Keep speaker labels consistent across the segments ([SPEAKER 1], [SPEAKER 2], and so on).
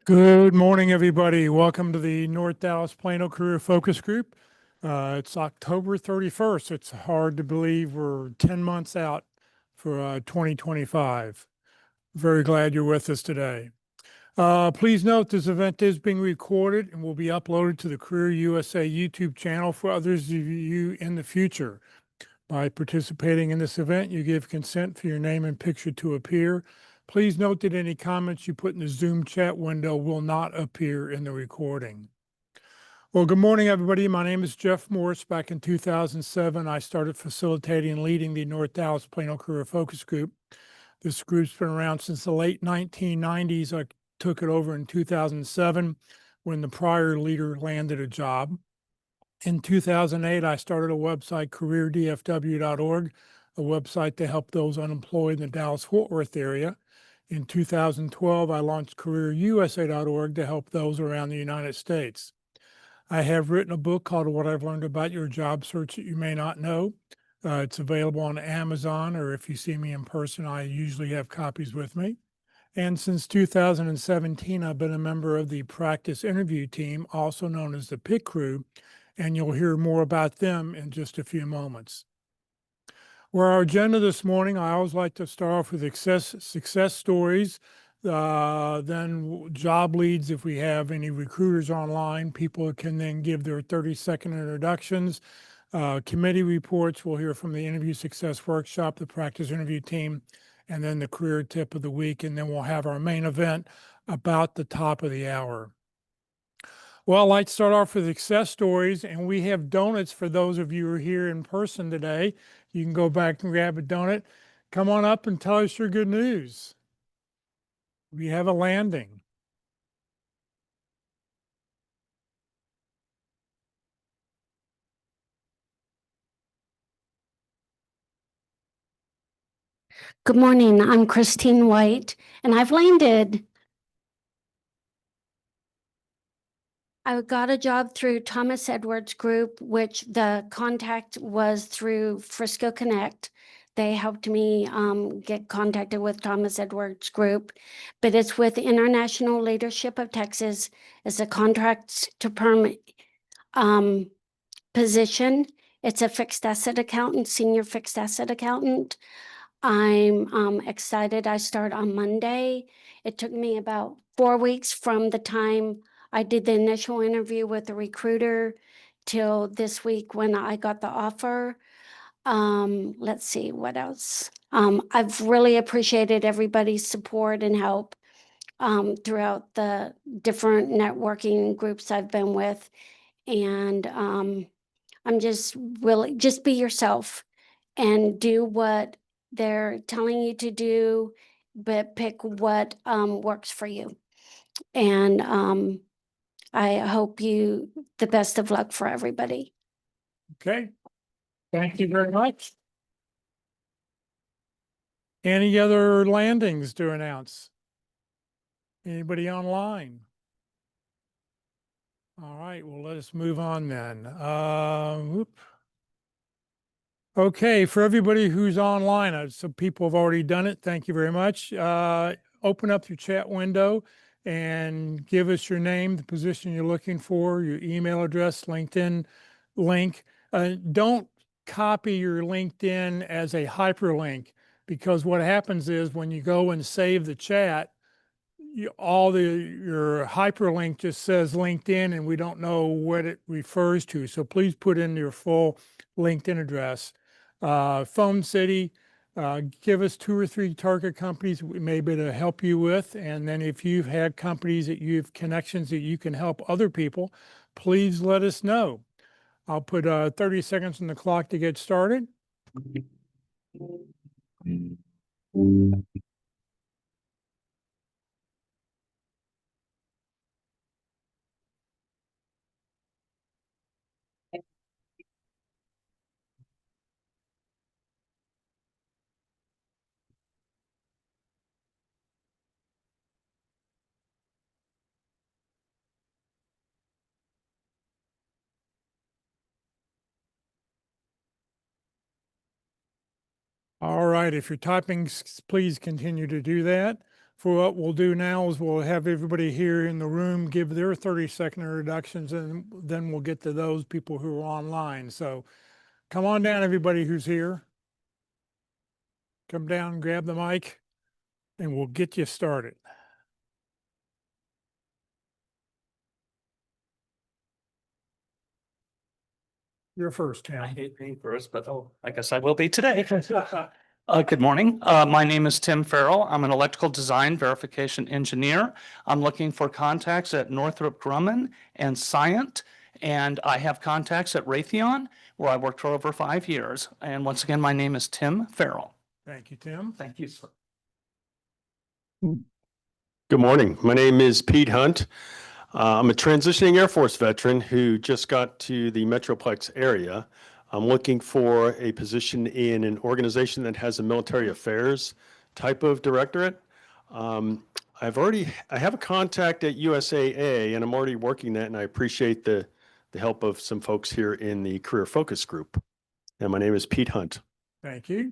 [SPEAKER 1] Good morning, everybody. Welcome to the North Dallas Plano Career Focus Group. It's October 31st. It's hard to believe we're 10 months out for 2025. Very glad you're with us today. Please note this event is being recorded and will be uploaded to the Career USA YouTube channel for others to view in the future. By participating in this event, you give consent for your name and picture to appear. Please note that any comments you put in the Zoom chat window will not appear in the recording. Well, good morning, everybody. My name is Jeff Morris. Back in 2007, I started facilitating and leading the North Dallas Plano Career Focus Group. This group's been around since the late 1990s. I took it over in 2007 when the prior leader landed a job. In 2008, I started a website, careerdfw.org, a website to help those unemployed in the Dallas-Fort Worth area. In 2012, I launched careerusa.org to help those around the United States. I have written a book called What I've Learned About Your Job Search That You May Not Know. It's available on Amazon, or if you see me in person, I usually have copies with me. And since 2017, I've been a member of the practice interview team, also known as the PIT Crew, and you'll hear more about them in just a few moments. For our agenda this morning, I always like to start off with success stories, then job leads if we have any recruiters online. People can then give their 30-second introductions. Committee reports, we'll hear from the Interview Success Workshop, the practice interview team, and then the career tip of the week, and then we'll have our main event about the top of the hour. Well, I'd like to start off with success stories, and we have donuts for those of you who are here in person today. You can go back and grab a donut. Come on up and tell us your good news. We have a landing.
[SPEAKER 2] Good morning, I'm Christine White, and I've landed. I got a job through Thomas Edwards Group, which the contact was through Frisco Connect. They helped me get contacted with Thomas Edwards Group, but it's with International Leadership of Texas. It's a contract to perm position. It's a fixed asset accountant, senior fixed asset accountant. I'm excited. I start on Monday. It took me about 4 weeks from the time I did the initial interview with the recruiter till this week when I got the offer. Let's see what else. I've really appreciated everybody's support and help throughout the different networking groups I've been with. And I'm just really, just be yourself and do what they're telling you to do, but pick what works for you. And I hope you the best of luck for everybody.
[SPEAKER 1] Okay. Thank you very much. Any other landings to announce? Anybody online? All right, well, let us move on then. Okay, for everybody who's online, some people have already done it. Thank you very much. Open up your chat window and give us your name, the position you're looking for, your email address, LinkedIn link. Don't copy your LinkedIn as a hyperlink, because what happens is when you go and save the chat, your hyperlink just says LinkedIn and we don't know what it refers to. So please put in your full LinkedIn address. Phone City, give us 2 or 3 target companies we may be able to help you with. And then if you've had companies that you have connections that you can help other people, please let us know. I'll put 30 seconds on the clock to get started. All right, if you're typing, please continue to do that. for what we'll do now is we'll have everybody here in the room give their 30-second introductions, and then we'll get to those people who are online. So come on down, everybody who's here. Come down, grab the mic, and we'll get you started. You're first,
[SPEAKER 3] I
[SPEAKER 1] Tim.
[SPEAKER 3] hate being first, but I guess I will be today. Good morning. My name is Tim Farrell. I'm an electrical design verification engineer. I'm looking for contacts at Northrop Grumman and Scient, and I have contacts at Raytheon, where I worked for over 5 years. And once again, my name is Tim Farrell.
[SPEAKER 1] Thank you, Tim.
[SPEAKER 3] Thank you, sir.
[SPEAKER 4] Good morning. My name is Pete Hunt. I'm a transitioning Air Force veteran who just got to the Metroplex area. I'm looking for a position in an organization that has a military affairs type of directorate. I have a contact at USAA, and I'm already working that, and I appreciate the help of some folks here in the career focus group. And my name is Pete Hunt.
[SPEAKER 1] Thank you.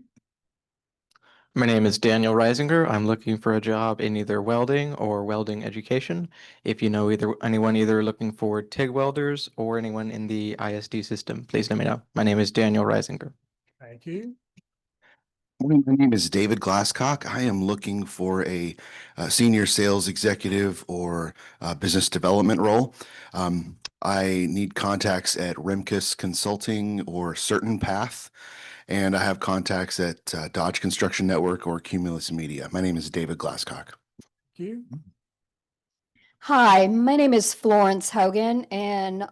[SPEAKER 5] My name is Daniel Reisinger. I'm looking for a job in either welding or welding education. If you know anyone looking for TIG welders or anyone in the ISD system, please let me know. My name is Daniel Reisinger.
[SPEAKER 1] Thank you.
[SPEAKER 6] Morning, my name is David Glasscock. I am looking for a senior sales executive or business development role. I need contacts at Remkus Consulting or Certain Path, and I have contacts at Dodge Construction Network or Cumulus Media. My name is David Glasscock.
[SPEAKER 1] Thank you.
[SPEAKER 7] Hi, my name is Florence Hogan, and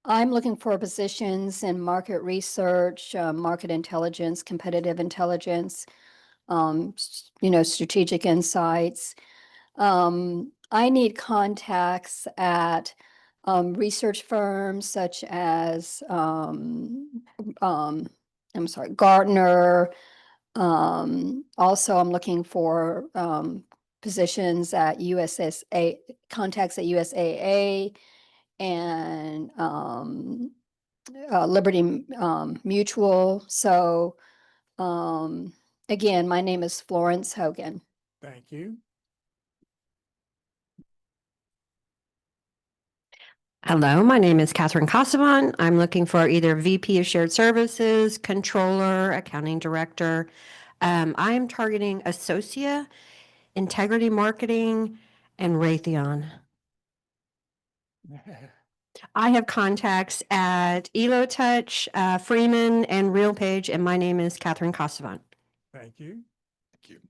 [SPEAKER 7] I'm looking for positions in market research, market intelligence, competitive intelligence, strategic insights. I need contacts at research firms such as Gartner. Also, I'm looking for positions at USSA, contacts at USAA and Liberty Mutual. So again, my name is Florence Hogan.
[SPEAKER 1] Thank you.
[SPEAKER 8] Hello, my name is Catherine Casavan. I'm looking for either VP of Shared Services, Controller, Accounting Director. I am targeting Associate, Integrity Marketing, and Raytheon. I have contacts at EloTouch, Freeman, and RealPage, and my name is Catherine Casavan.
[SPEAKER 1] Thank you.
[SPEAKER 9] Thank you.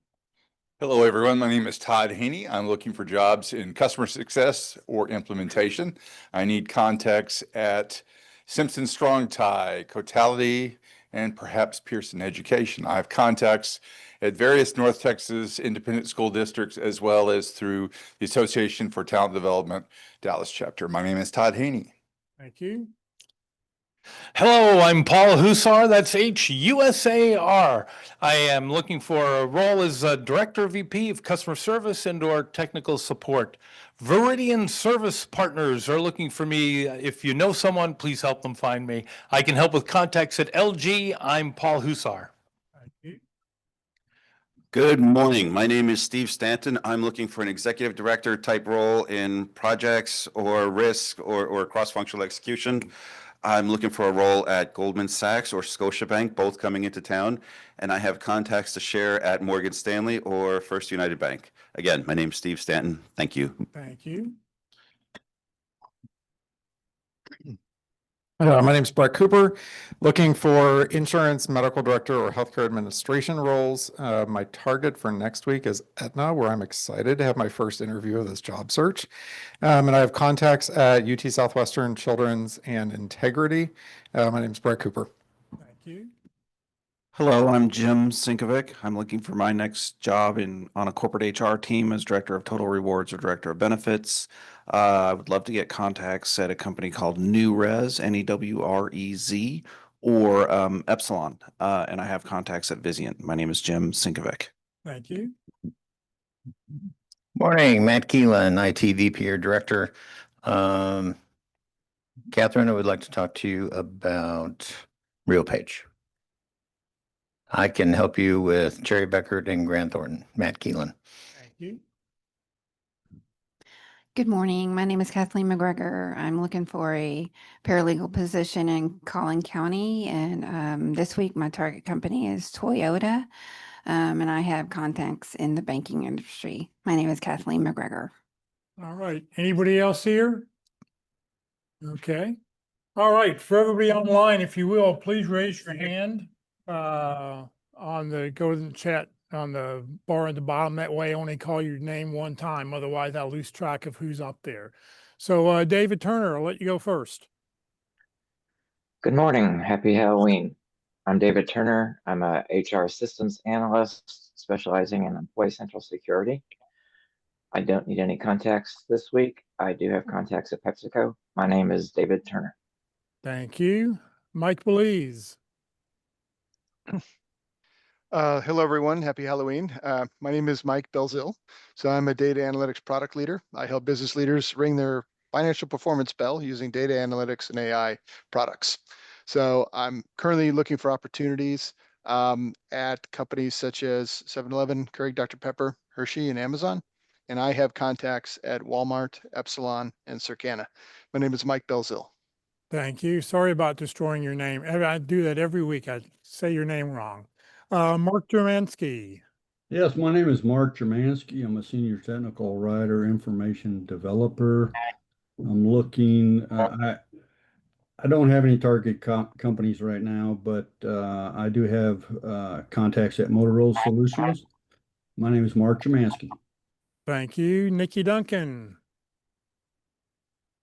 [SPEAKER 9] Hello, everyone. My name is Todd Haney. I'm looking for jobs in customer success or implementation. I need contacts at Simpson Strong Tie, Cotality, and perhaps Pearson Education. I have contacts at various North Texas independent school districts, as well as through the Association for Talent Development Dallas chapter. My name is Todd Haney.
[SPEAKER 1] Thank you.
[SPEAKER 10] Hello, I'm Paul Hussar. That's H-U-S-A-R. I am looking for a role as a Director VP of Customer Service and/or Technical Support. Veridian Service Partners are looking for me. If you know someone, please help them find me. I can help with contacts at LG. I'm Paul Hussar.
[SPEAKER 1] Thank you.
[SPEAKER 11] Good morning. My name is Steve Stanton. I'm looking for an executive director type role in projects or risk or cross-functional execution. I'm looking for a role at Goldman Sachs or Scotiabank, both coming into town. And I have contacts to share at Morgan Stanley or First United Bank. Again, my name is Steve Stanton. Thank you.
[SPEAKER 1] Thank you.
[SPEAKER 5] My name is Brett Cooper, looking for insurance, medical director, or healthcare administration roles. My target for next week is Aetna, where I'm excited to have my first interview of this job search. And I have contacts at UT Southwestern, Children's, and Integrity. My name is Brett Cooper.
[SPEAKER 1] Thank you.
[SPEAKER 12] Hello, I'm Jim Sinkovic. I'm looking for my next job on a corporate HR team as Director of Total Rewards or Director of Benefits. I would love to get contacts at a company called Newrez, N-E-W-R-E-Z, or Epsilon. And I have contacts at Vizient. My name is Jim Sinkovic.
[SPEAKER 1] Thank you.
[SPEAKER 13] Morning, Matt Keelan, IT VP or Director. Catherine, I would like to talk to you about RealPage. I can help you with Cherry Beckert and Grant Thornton. Matt Keelan.
[SPEAKER 1] Thank you.
[SPEAKER 14] Good morning. My name is Kathleen McGregor. I'm looking for a paralegal position in Collin County. And this week, my target company is Toyota. And I have contacts in the banking industry. My name is Kathleen McGregor.
[SPEAKER 1] All right. Anybody else here? Okay. All right. For everybody online, if you will, please raise your hand go to the chat on the bar at the bottom. That way I only call your name one time. Otherwise I'll lose track of who's up there. So David Turner, I'll let you go first.
[SPEAKER 15] Good morning. Happy Halloween. I'm David Turner. I'm a HR systems analyst specializing in employee central security. I don't need any contacts this week. I do have contacts at PepsiCo. My name is David Turner.
[SPEAKER 1] Thank you. Mike Belize.
[SPEAKER 16] Hello, everyone. Happy Halloween. My name is Mike Belzil. So I'm a data analytics product leader. I help business leaders ring their financial performance bell using data analytics and AI products. So I'm currently looking for opportunities at companies such as 7-Eleven, Keurig Dr. Pepper, Hershey, and Amazon. And I have contacts at Walmart, Epsilon, and Circana. My name is Mike Belzil.
[SPEAKER 1] Thank you. Sorry about destroying your name. I do that every week. I say your name wrong. Mark Jermansky.
[SPEAKER 17] Yes, my name is Mark Jermansky. I'm a senior technical writer, information developer. I'm looking, I don't have any target companies right now, but I do have contacts at Motorola Solutions. My name is Mark Jermansky.
[SPEAKER 1] Thank you. Nikki Duncan.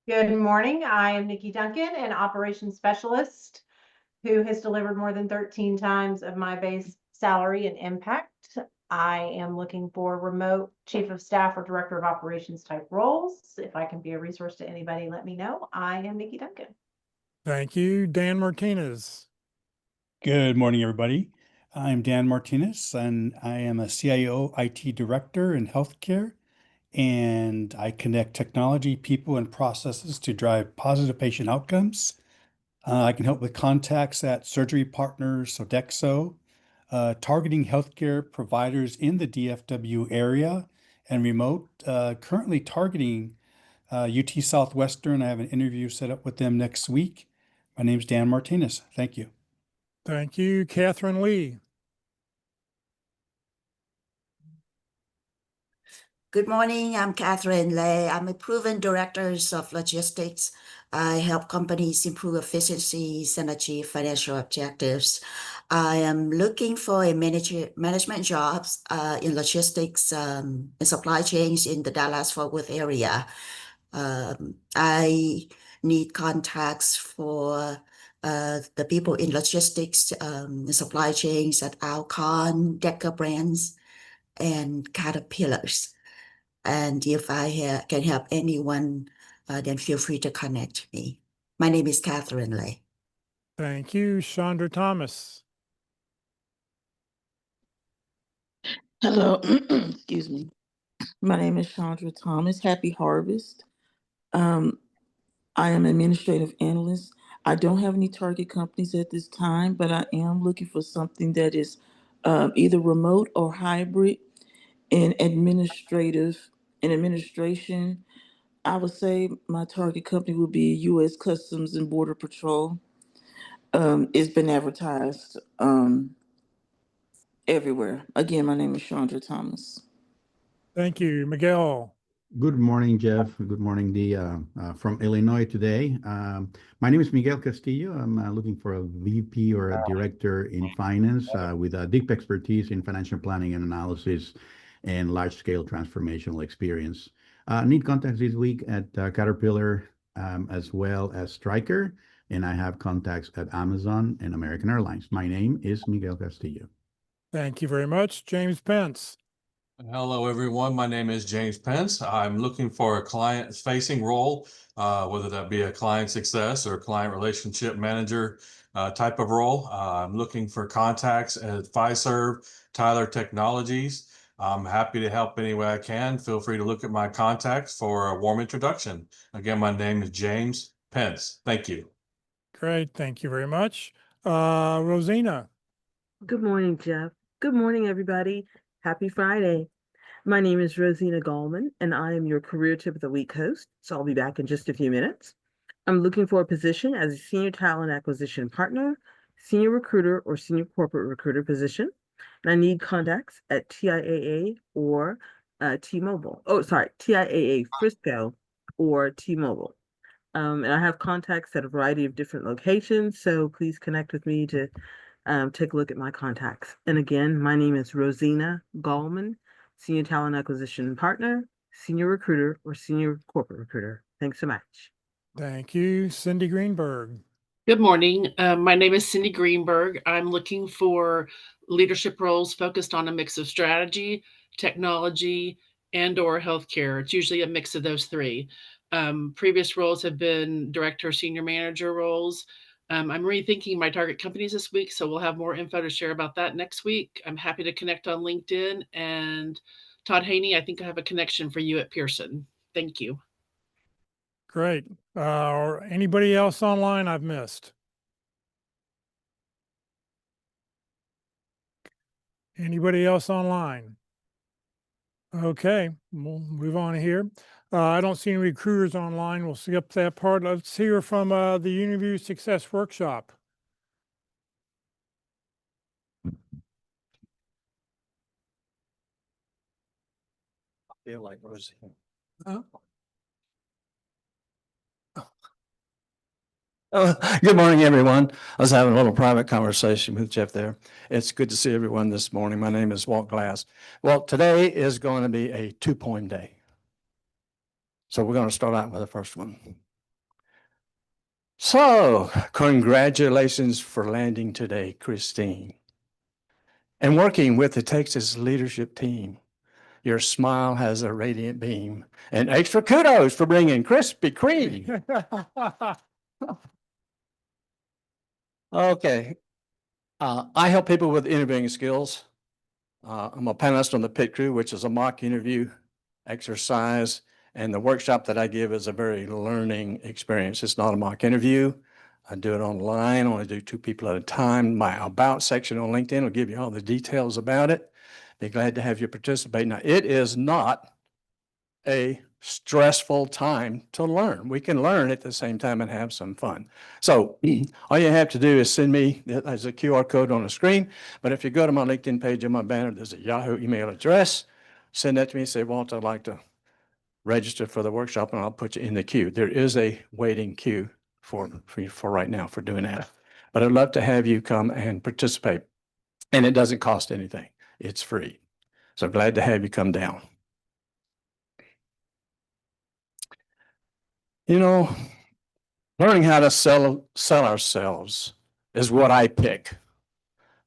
[SPEAKER 18] Good morning. I am Nikki Duncan, an operations specialist who has delivered more than 13 times of my base salary and impact. I am looking for remote chief of staff or director of operations type roles. If I can be a resource to anybody, let me know. I am Nikki Duncan.
[SPEAKER 1] Thank you. Dan Martinez.
[SPEAKER 19] Good morning, everybody. I'm Dan Martinez, and I am a CIO IT director in healthcare, and I connect technology, people, and processes to drive positive patient outcomes. I can help with contacts at Surgery Partners, Sodexo, targeting healthcare providers in the DFW area and remote, currently targeting UT Southwestern. I have an interview set up with them next week. My name's Dan Martinez. Thank you.
[SPEAKER 1] Thank you. Catherine Lee.
[SPEAKER 20] Good morning. I'm Catherine Lay. I'm a proven director of logistics. I help companies improve efficiencies and achieve financial objectives. I am looking for a management jobs in logistics and supply chains in the Dallas-Fort Worth area. I need contacts for the people in logistics, the supply chains at Alcon, Decker Brands, and Caterpillars. And if I can help anyone, then feel free to connect me. My name is Catherine Lay.
[SPEAKER 1] Thank you. Chandra Thomas.
[SPEAKER 21] Hello, excuse me. My name is Chandra Thomas. Happy Harvest. I am an administrative analyst. I don't have any target companies at this time, but I am looking for something that is either remote or hybrid in administration. I would say my target company would be U.S. Customs and Border Patrol. It's been advertised everywhere. Again, my name is Chandra Thomas.
[SPEAKER 1] Thank you. Miguel.
[SPEAKER 17] Good morning, Jeff. Good morning, Dee, from Illinois today. My name is Miguel Castillo. I'm looking for a VP or a director in finance with a deep expertise in financial planning and analysis and large-scale transformational experience. Need contacts this week at Caterpillar as well as Stryker, and I have contacts at Amazon and American Airlines. My name is Miguel Castillo.
[SPEAKER 1] Thank you very much. James Pence.
[SPEAKER 22] Hello, everyone. My name is James Pence. I'm looking for a client-facing role, whether that be a client success or client relationship manager type of role. I'm looking for contacts at Fiserv, Tyler Technologies. I'm happy to help any way I can. Feel free to look at my contacts for a warm introduction. Again, my name is James Pence. Thank you.
[SPEAKER 1] Great. Thank you very much. Rosina.
[SPEAKER 23] Good morning, Jeff. Good morning, everybody. Happy Friday.
[SPEAKER 2] My name is Rosina Gallman, and I am your Career Tip of the Week host, so I'll be back in just a few minutes. I'm looking for a position as a Senior Talent Acquisition Partner, Senior Recruiter, or Senior Corporate Recruiter position. And I need contacts at TIAA or T-Mobile. Oh, sorry, TIAA Frisco or T-Mobile. And I have contacts at a variety of different locations, so please connect with me to take a look at my contacts. And again, my name is Rosina Gallman, Senior Talent Acquisition Partner, Senior Recruiter, or Senior Corporate Recruiter. Thanks so much.
[SPEAKER 1] Thank you, Cindy Greenberg.
[SPEAKER 3] Good morning. My name is Cindy Greenberg. I'm looking for leadership roles focused on a mix of strategy, technology, and/or healthcare. It's usually a mix of those three. Previous roles have been director, senior manager roles. I'm rethinking my target companies this week, so we'll have more info to share about that next week. I'm happy to connect on LinkedIn. And Todd Haney, I think I have a connection for you at Pearson. Thank you.
[SPEAKER 1] Great. Or anybody else online I've missed? Anybody else online? Okay, we'll move on here. I don't see any recruiters online. We'll skip that part. Let's hear from the Interview Success Workshop.
[SPEAKER 13] I feel like Rosie. Good morning, everyone. I was having a little private conversation with Jeff there. It's good to see everyone this morning. My name is Walt Glass. Well, today is going to be a 2-point day. So we're going to start out with the first one. So, congratulations for landing today, Christine, and working with the Texas leadership team. Your smile has a radiant beam. And extra kudos for bringing Krispy Kreme. Okay. I help people with interviewing skills. I'm a panelist on the pit crew, which is a mock interview exercise. And the workshop that I give is a very learning experience. It's not a mock interview. I do it online. I only do 2 people at a time. My About section on LinkedIn will give you all the details about it. Be glad to have you participate. Now, it is not a stressful time to learn. We can learn at the same time and have some fun. So all you have to do is send me, there's a QR code on the screen, but if you go to my LinkedIn page on my banner, there's a Yahoo email address. Send that to me, say, Walt, I'd like to register for the workshop, and I'll put you in the queue. There is a waiting queue for right now for doing that. But I'd love to have you come and participate. And it doesn't cost anything. It's free. So glad to have you come down. You know, learning how to sell ourselves is what I pick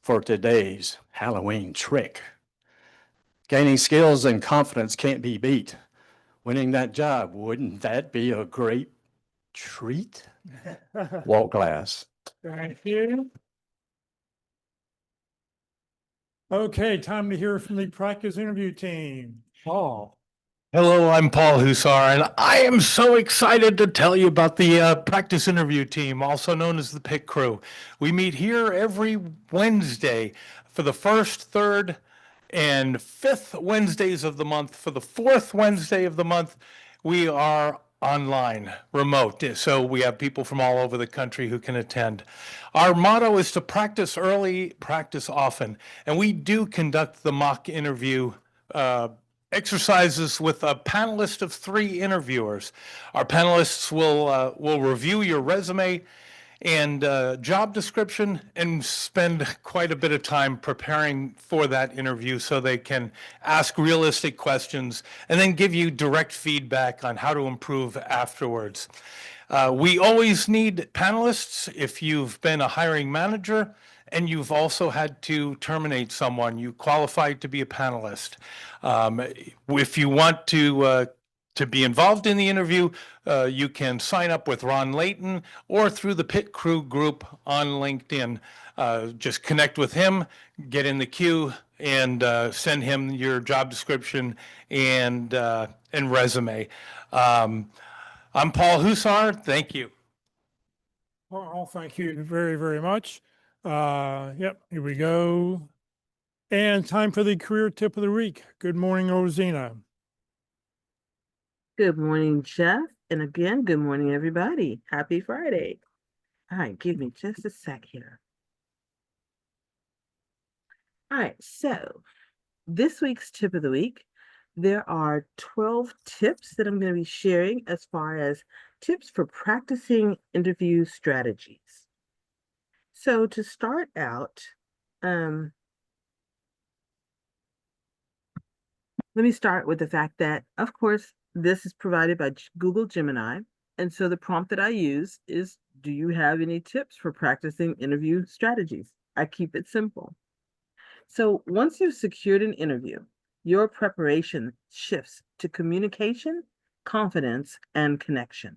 [SPEAKER 13] for today's Halloween trick. Gaining skills and confidence can't be beat. Winning that job, wouldn't that be a great treat? Walt Glass.
[SPEAKER 1] Thank you. Okay, time to hear from the practice interview team. Paul.
[SPEAKER 10] Hello, I'm Paul Hussar, and I am so excited to tell you about the practice interview team, also known as the PIT Crew. We meet here every Wednesday for the first, third, and fifth Wednesdays of the month. For the fourth Wednesday of the month, we are online, remote. So we have people from all over the country who can attend. Our motto is to practice early, practice often, and we do conduct the mock interview exercises with a panelist of 3 interviewers. Our panelists will review your resume and job description and spend quite a bit of time preparing for that interview so they can ask realistic questions and then give you direct feedback on how to improve afterwards. We always need panelists if you've been a hiring manager and you've also had to terminate someone. You qualified to be a panelist. If you want to be involved in the interview, you can sign up with Ron Layton or through the Pit Crew group on LinkedIn. Just connect with him, get in the queue, and send him your job description and resume. I'm Paul Hussar. Thank you.
[SPEAKER 1] Well, thank you very, very much. Yep, here we go. And time for the career tip of the week. Good morning, Rosina.
[SPEAKER 2] Good morning, Jeff. And again, good morning, everybody. Happy Friday. All right, give me just a sec here. All right, so this week's tip of the week, there are 12 tips that I'm going to be sharing as far as tips for practicing interview strategies. So to start out, let me start with the fact that, of course, this is provided by Google Gemini. And so the prompt that I use is, do you have any tips for practicing interview strategies? I keep it simple. So once you've secured an interview, your preparation shifts to communication, confidence, and connection.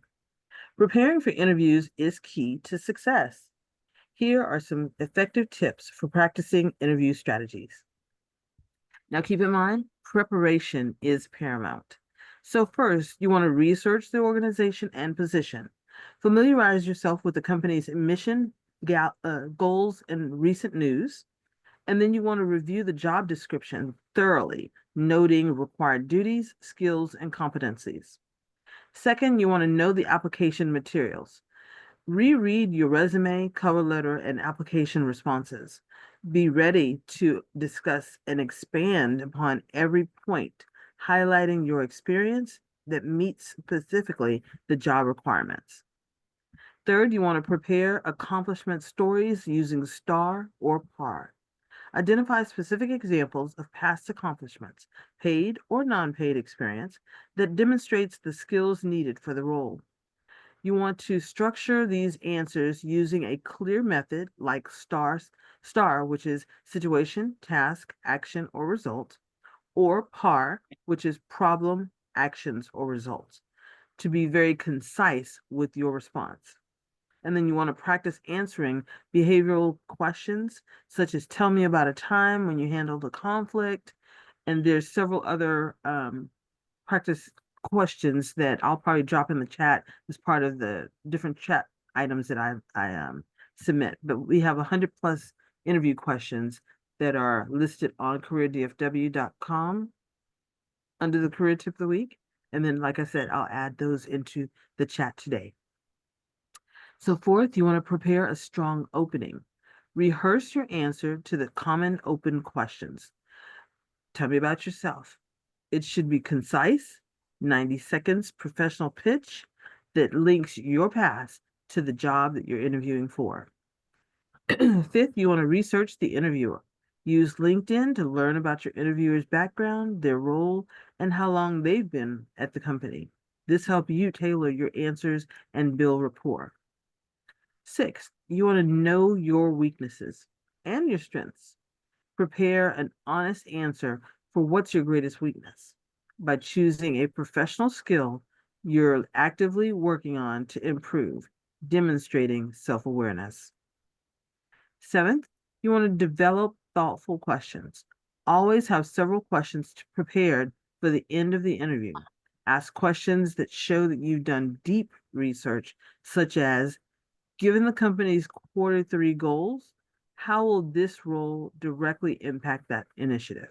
[SPEAKER 2] Preparing for interviews is key to success. Here are some effective tips for practicing interview strategies. Now, keep in mind, preparation is paramount. So first, you want to research the organization and position. Familiarize yourself with the company's mission, goals, and recent news. And then you want to review the job description thoroughly, noting required duties, skills, and competencies. Second, you want to know the application materials. Reread your resume, cover letter, and application responses. Be ready to discuss and expand upon every point, highlighting your experience that meets specifically the job requirements. Third, you want to prepare accomplishment stories using STAR or PAR. Identify specific examples of past accomplishments, paid or non-paid experience, that demonstrates the skills needed for the role. You want to structure these answers using a clear method like STAR, which is situation, task, action, or result, or PAR, which is problem, actions, or results, to be very concise with your response. And then you want to practice answering behavioral questions, such as tell me about a time when you handled a conflict. And there's several other practice questions that I'll probably drop in the chat as part of the different chat items that I submit. But we have 100+ interview questions that are listed on careerdfw.com under the career tip of the week. And then, like I said, I'll add those into the chat today. So fourth, you want to prepare a strong opening. Rehearse your answer to the common open questions. Tell me about yourself. It should be concise, 90 seconds professional pitch that links your past to the job that you're interviewing for. Fifth, you want to research the interviewer. Use LinkedIn to learn about your interviewer's background, their role, and how long they've been at the company. This helps you tailor your answers and build rapport. Sixth, you want to know your weaknesses and your strengths. Prepare an honest answer for what's your greatest weakness by choosing a professional skill you're actively working on to improve, demonstrating self-awareness. Seventh, you want to develop thoughtful questions. Always have several questions prepared for the end of the interview. Ask questions that show that you've done deep research, such as, given the company's Q3 goals, how will this role directly impact that initiative?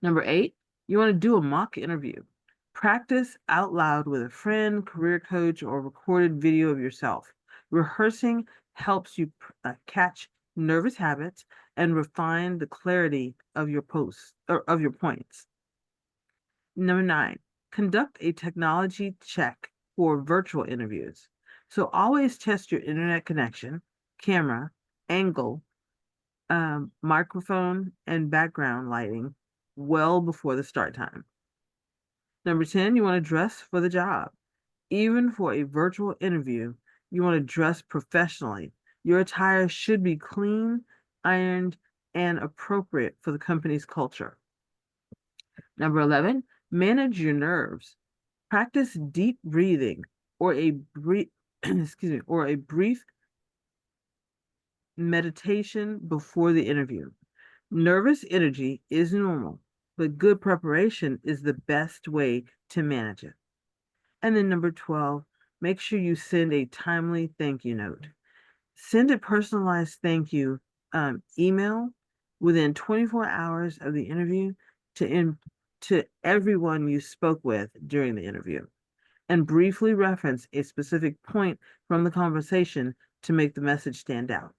[SPEAKER 2] Number 8, you want to do a mock interview. Practice out loud with a friend, career coach, or recorded video of yourself. Rehearsing helps you catch nervous habits and refine the clarity of your posts or of your points. Number 9, conduct a technology check for virtual interviews. So always test your internet connection, camera, angle, microphone, and background lighting well before the start time. Number 10, you want to dress for the job. Even for a virtual interview, you want to dress professionally. Your attire should be clean, ironed, and appropriate for the company's culture. Number 11, manage your nerves. Practice deep breathing or a brief meditation before the interview. Nervous energy is normal, but good preparation is the best way to manage it. And then number 12, make sure you send a timely thank you note. Send a personalized thank you email within 24 hours of the interview to everyone you spoke with during the interview, and briefly reference a specific point from the conversation to make the message stand out.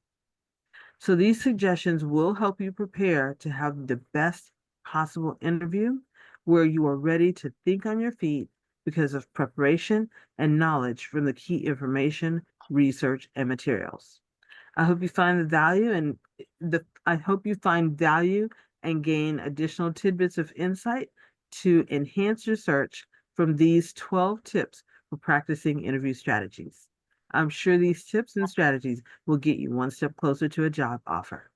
[SPEAKER 2] So these suggestions will help you prepare to have the best possible interview where you are ready to think on your feet because of preparation and knowledge from the key information, research, and materials. I hope you find the value and gain additional tidbits of insight to enhance your search from these 12 tips for practicing interview strategies. I'm sure these tips and strategies will get you one step closer to a job offer.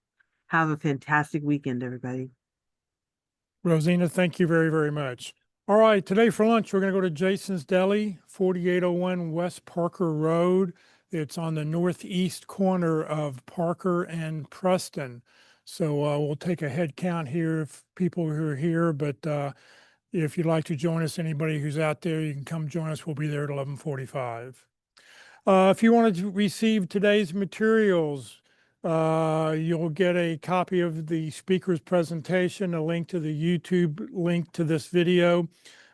[SPEAKER 2] Have a fantastic weekend, everybody.
[SPEAKER 1] Rosina, thank you very, very much. All right, today for lunch, we're going to go to Jason's Deli, 4801 West Parker Road. It's on the northeast corner of Parker and Preston. So we'll take a head count here of people who are here, but if you'd like to join us, anybody who's out there, you can come join us. We'll be there at 11:45. If you wanted to receive today's materials, you'll get a copy of the speaker's presentation, a link to the YouTube link to this video,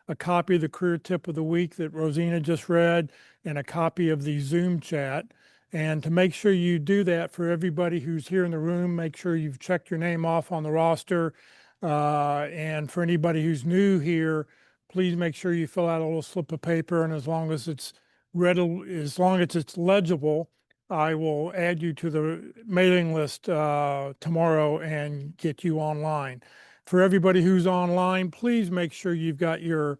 [SPEAKER 1] a copy of the career tip of the week that Rosina just read, and a copy of the Zoom chat. And to make sure you do that for everybody who's here in the room, make sure you've checked your name off on the roster. And for anybody who's new here, please make sure you fill out a little slip of paper, and as long as it's legible, I will add you to the mailing list tomorrow and get you online. For everybody who's online, please make sure you've got your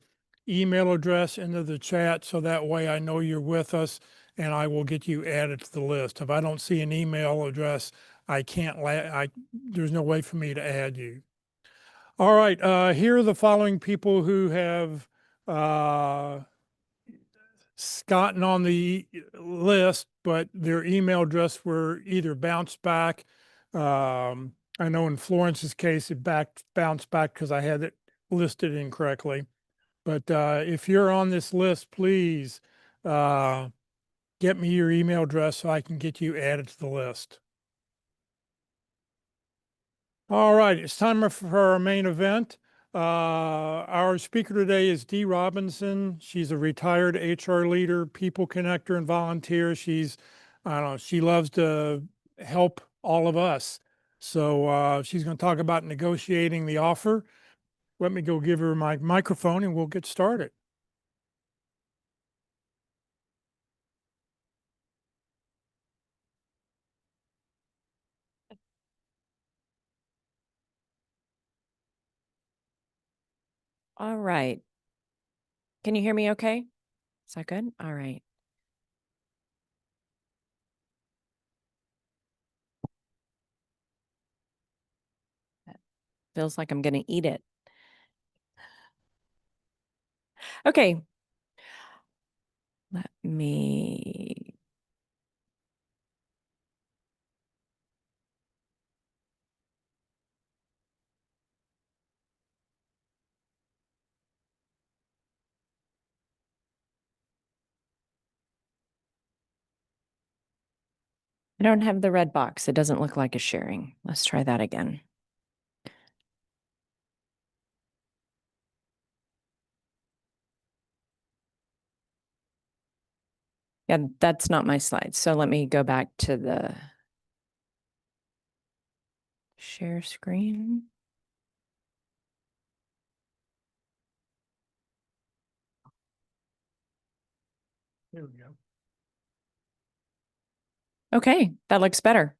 [SPEAKER 1] email address into the chat so that way I know you're with us and I will get you added to the list. If I don't see an email address, there's no way for me to add you. All right, here are the following people who have gotten on the list, but their email address were either bounced back. I know in Florence's case, it bounced back because I had it listed incorrectly. But if you're on this list, please get me your email address so I can get you added to the list. All right, it's time for our main event. Our speaker today is Dee Robison. She's a retired HR leader, people connector, and volunteer. I don't know, she loves to help all of us. So she's going to talk about negotiating the offer. Let me go give her my microphone and we'll get started.
[SPEAKER 4] All right. Can you hear me okay? Is that good? All right. That feels like I'm going to eat it. Okay. Let me. I don't have the red box. It doesn't look like it's sharing. Let's try that again. Yeah, that's not my slide. So let me go back to the share screen.
[SPEAKER 1] There we go.
[SPEAKER 4] Okay, that looks better.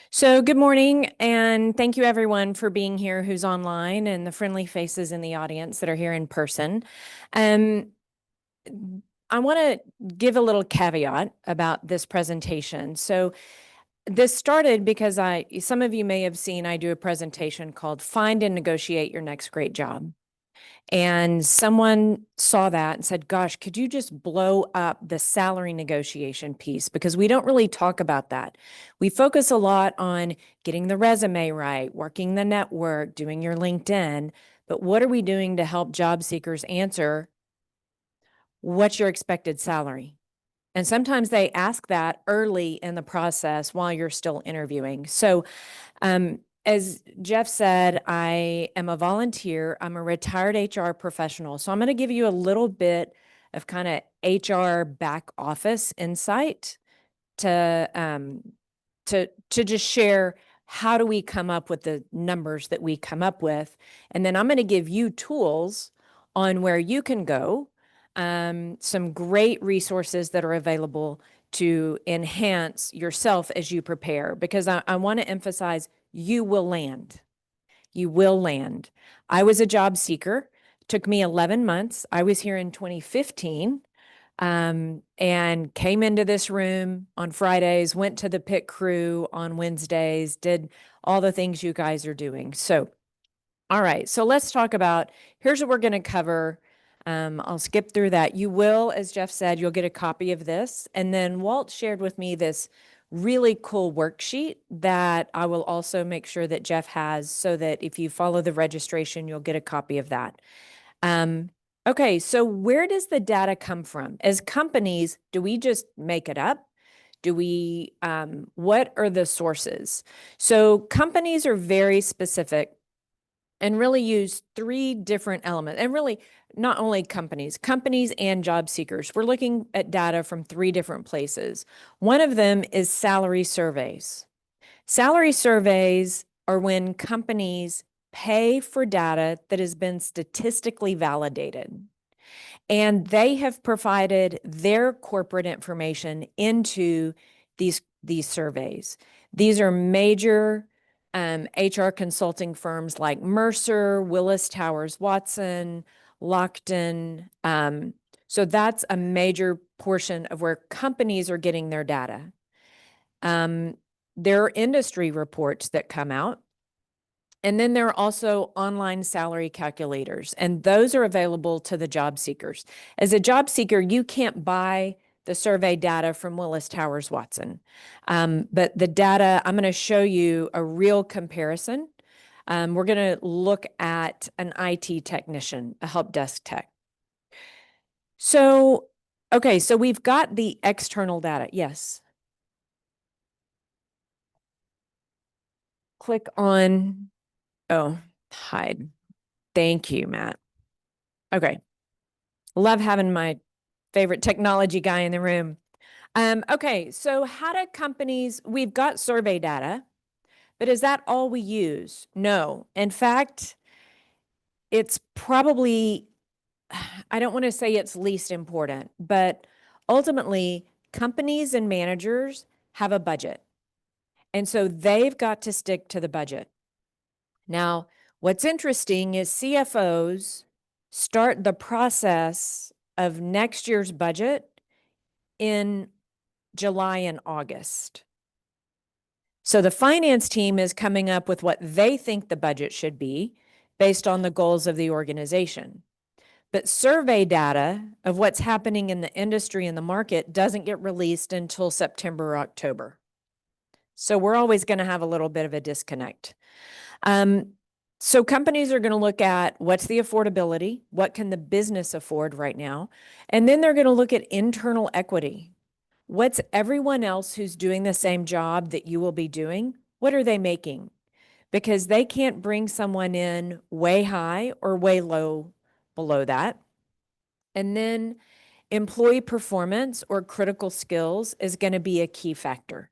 [SPEAKER 4] So good morning, and thank you everyone for being here who's online and the friendly faces in the audience that are here in person. I want to give a little caveat about this presentation. So this started because some of you may have seen I do a presentation called Find and Negotiate Your Next Great Job. And someone saw that and said, gosh, could you just blow up the salary negotiation piece? Because we don't really talk about that. We focus a lot on getting the resume right, working the network, doing your LinkedIn. But what are we doing to help job seekers answer what's your expected salary? And sometimes they ask that early in the process while you're still interviewing. So as Jeff said, I am a volunteer. I'm a retired HR professional. So I'm going to give you a little bit of kind of HR back office insight to just share how do we come up with the numbers that we come up with. And then I'm going to give you tools on where you can go, some great resources that are available to enhance yourself as you prepare, because I want to emphasize you will land. You will land. I was a job seeker. Took me 11 months. I was here in 2015 and came into this room on Fridays, went to the pit crew on Wednesdays, did all the things you guys are doing. So, all right. So let's talk about, here's what we're going to cover. I'll skip through that. You will, as Jeff said, you'll get a copy of this. And then Walt shared with me this really cool worksheet that I will also make sure that Jeff has, so that if you follow the registration, you'll get a copy of that. Okay, so where does the data come from? As companies, do we just make it up? Do we, what are the sources? So companies are very specific and really use 3 different elements. And really, not only companies and job seekers. We're looking at data from 3 different places. One of them is salary surveys. Salary surveys are when companies pay for data that has been statistically validated. And they have provided their corporate information into these surveys. These are major HR consulting firms like Mercer, Willis Towers Watson, Lockton. So that's a major portion of where companies are getting their data. There are industry reports that come out. And then there are also online salary calculators, and those are available to the job seekers. As a job seeker, you can't buy the survey data from Willis Towers Watson. But the data, I'm going to show you a real comparison. We're going to look at an IT technician, a help desk tech. So, okay, so we've got the external data. Yes. Click on, oh, hide. Thank you, Matt. Okay. Love having my favorite technology guy in the room. Okay, so how do companies, we've got survey data, but is that all we use? No. In fact, it's probably, I don't want to say it's least important, but ultimately, companies and managers have a budget. And so they've got to stick to the budget. Now, what's interesting is CFOs start the process of next year's budget in July and August. So the finance team is coming up with what they think the budget should be based on the goals of the organization. But survey data of what's happening in the industry and the market doesn't get released until September or October. So we're always going to have a little bit of a disconnect. So companies are going to look at what's the affordability, what can the business afford right now, and then they're going to look at internal equity. What's everyone else who's doing the same job that you will be doing? What are they making? Because they can't bring someone in way high or way low below that. And then employee performance or critical skills is going to be a key factor.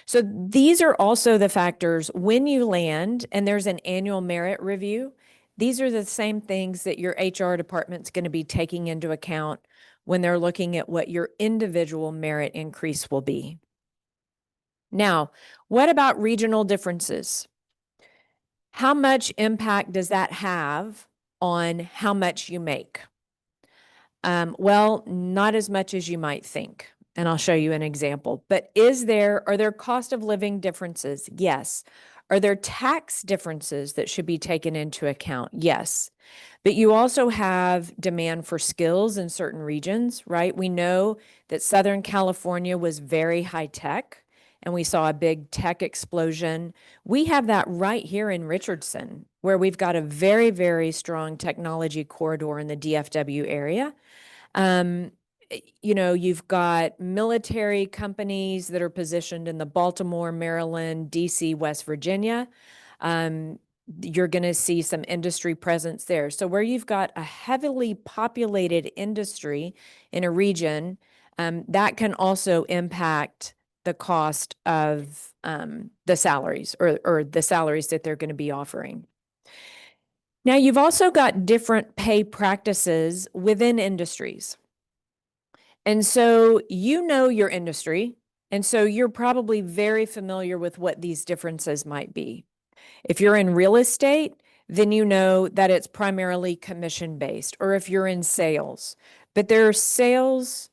[SPEAKER 4] So these are also the factors when you land and there's an annual merit review. These are the same things that your HR department's going to be taking into account when they're looking at what your individual merit increase will be. Now, what about regional differences? How much impact does that have on how much you make? Well, not as much as you might think. And I'll show you an example. But are there cost of living differences? Yes. Are there tax differences that should be taken into account? Yes. But you also have demand for skills in certain regions, right? We know that Southern California was very high tech, and we saw a big tech explosion. We have that right here in Richardson, where we've got a very, very strong technology corridor in the DFW area. You've got military companies that are positioned in the Baltimore, Maryland, DC, West Virginia. You're going to see some industry presence there. So where you've got a heavily populated industry in a region, that can also impact the cost of the salaries or the salaries that they're going to be offering. Now, you've also got different pay practices within industries. And so you know your industry, and so you're probably very familiar with what these differences might be. If you're in real estate, then you know that it's primarily commission-based, or if you're in sales. But there are sales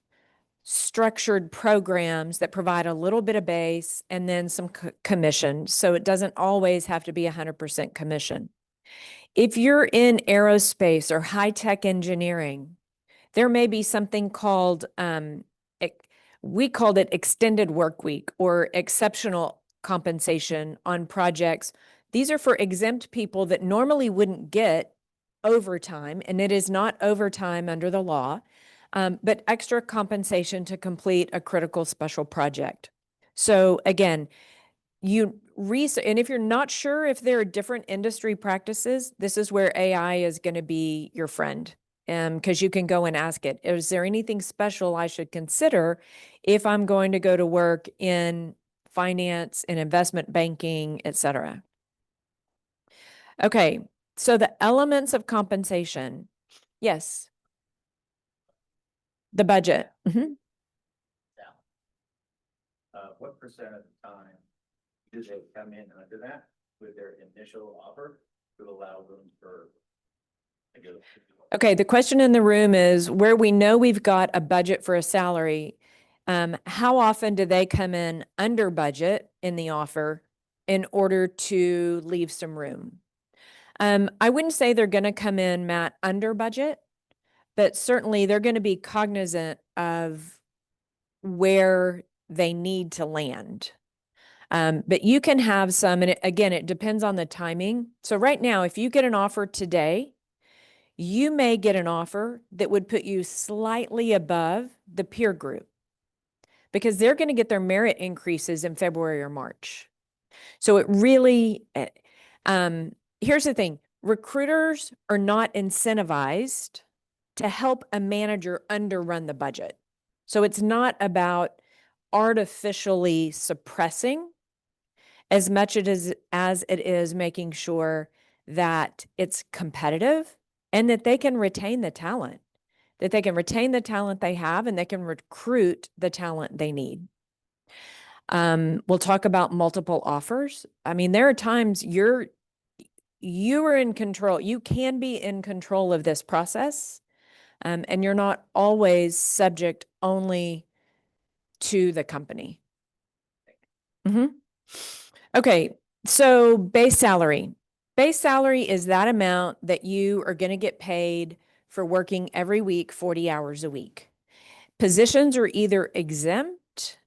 [SPEAKER 4] structured programs that provide a little bit of base and then some commission, so it doesn't always have to be 100% commission. If you're in aerospace or high-tech engineering, there may be something called, we called it extended work week or exceptional compensation on projects. These are for exempt people that normally wouldn't get overtime, and it is not overtime under the law, but extra compensation to complete a critical special project. So again, and if you're not sure if there are different industry practices, this is where AI is going to be your friend. Because you can go and ask it, is there anything special I should consider if I'm going to go to work in finance and investment banking, et cetera? Okay, so the elements of compensation. Yes. The budget.
[SPEAKER 6] What percent of the time do they come in under that with their initial offer to allow room for negotiation?
[SPEAKER 4] Okay, the question in the room is where we know we've got a budget for a salary, how often do they come in under budget in the offer in order to leave some room? I wouldn't say they're going to come in, Matt, under budget, but certainly they're going to be cognizant of where they need to land. But you can have some, and again, it depends on the timing. So right now, if you get an offer today, you may get an offer that would put you slightly above the peer group because they're going to get their merit increases in February or March. So it really, here's the thing, recruiters are not incentivized to help a manager underrun the budget. So it's not about artificially suppressing as much as it is making sure that it's competitive and that they can retain the talent, they have, and they can recruit the talent they need. We'll talk about multiple offers. I mean, there are times you are in control. You can be in control of this process, and you're not always subject only to the company. Okay, so base salary. Base salary is that amount that you are going to get paid for working every week, 40 hours a week. Positions are either exempt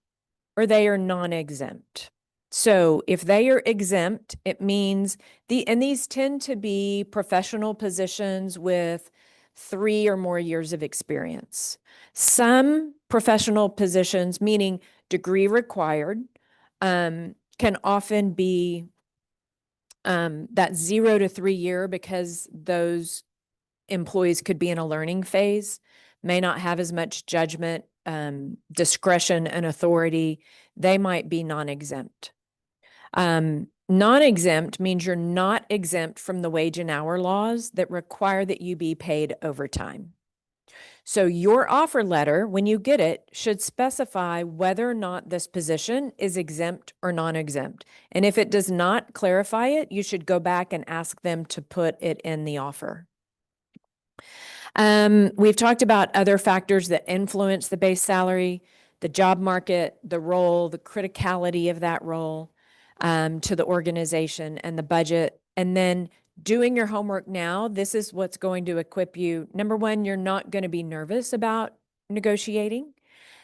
[SPEAKER 4] or they are non-exempt. So if they are exempt, it means and these tend to be professional positions with 3 or more years of experience. Some professional positions, meaning degree required, can often be that 0 to 3 year because those employees could be in a learning phase, may not have as much judgment, discretion, and authority. They might be non-exempt. Non-exempt means you're not exempt from the wage and hour laws that require that you be paid overtime. So your offer letter, when you get it, should specify whether or not this position is exempt or non-exempt. And if it does not clarify it, you should go back and ask them to put it in the offer. We've talked about other factors that influence the base salary, the job market, the role, the criticality of that role to the organization and the budget. And then doing your homework now, this is what's going to equip you. Number one, you're not going to be nervous about negotiating.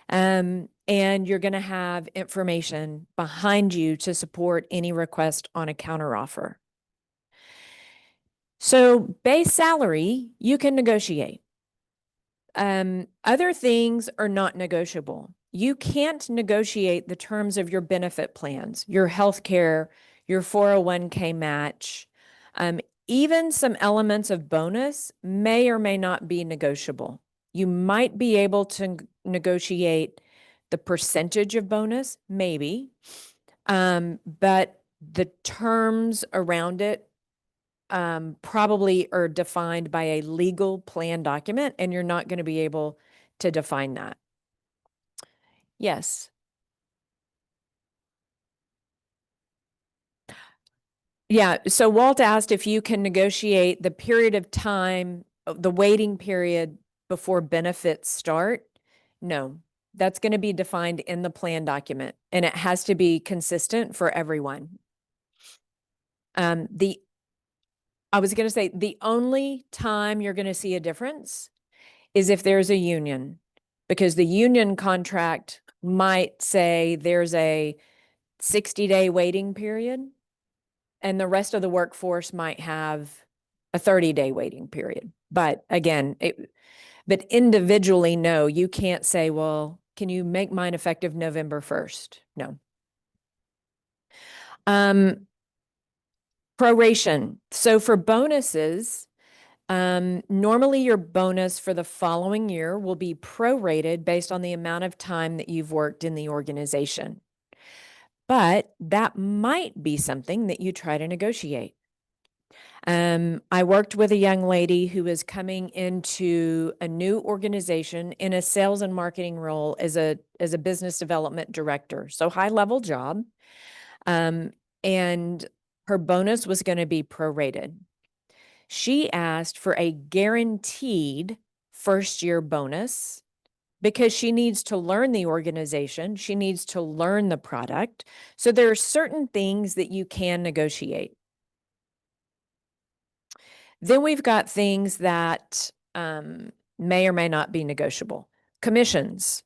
[SPEAKER 4] And you're going to have information behind you to support any request on a counteroffer. So base salary, you can negotiate. Other things are not negotiable. You can't negotiate the terms of your benefit plans, your health care, your 401k match, even some elements of bonus may or may not be negotiable. You might be able to negotiate the percentage of bonus, maybe, but the terms around it probably are defined by a legal plan document, and you're not going to be able to define that. Yes. Yeah. So Walt asked if you can negotiate the period of time, the waiting period before benefits start. No, that's going to be defined in the plan document, and it has to be consistent for everyone. I was going to say the only time you're going to see a difference is if there's a union, because the union contract might say there's a 60-day waiting period, and the rest of the workforce might have a 30-day waiting period. But again, but individually, no, you can't say, well, can you make mine effective November 1st? No. Proration. So for bonuses, normally your bonus for the following year will be prorated based on the amount of time that you've worked in the organization. But that might be something that you try to negotiate. I worked with a young lady who was coming into a new organization in a sales and marketing role as a business development director. So high level job. And her bonus was going to be prorated. She asked for a guaranteed first year bonus because she needs to learn the organization. She needs to learn the product. So there are certain things that you can negotiate. Then we've got things that may or may not be negotiable. Commissions.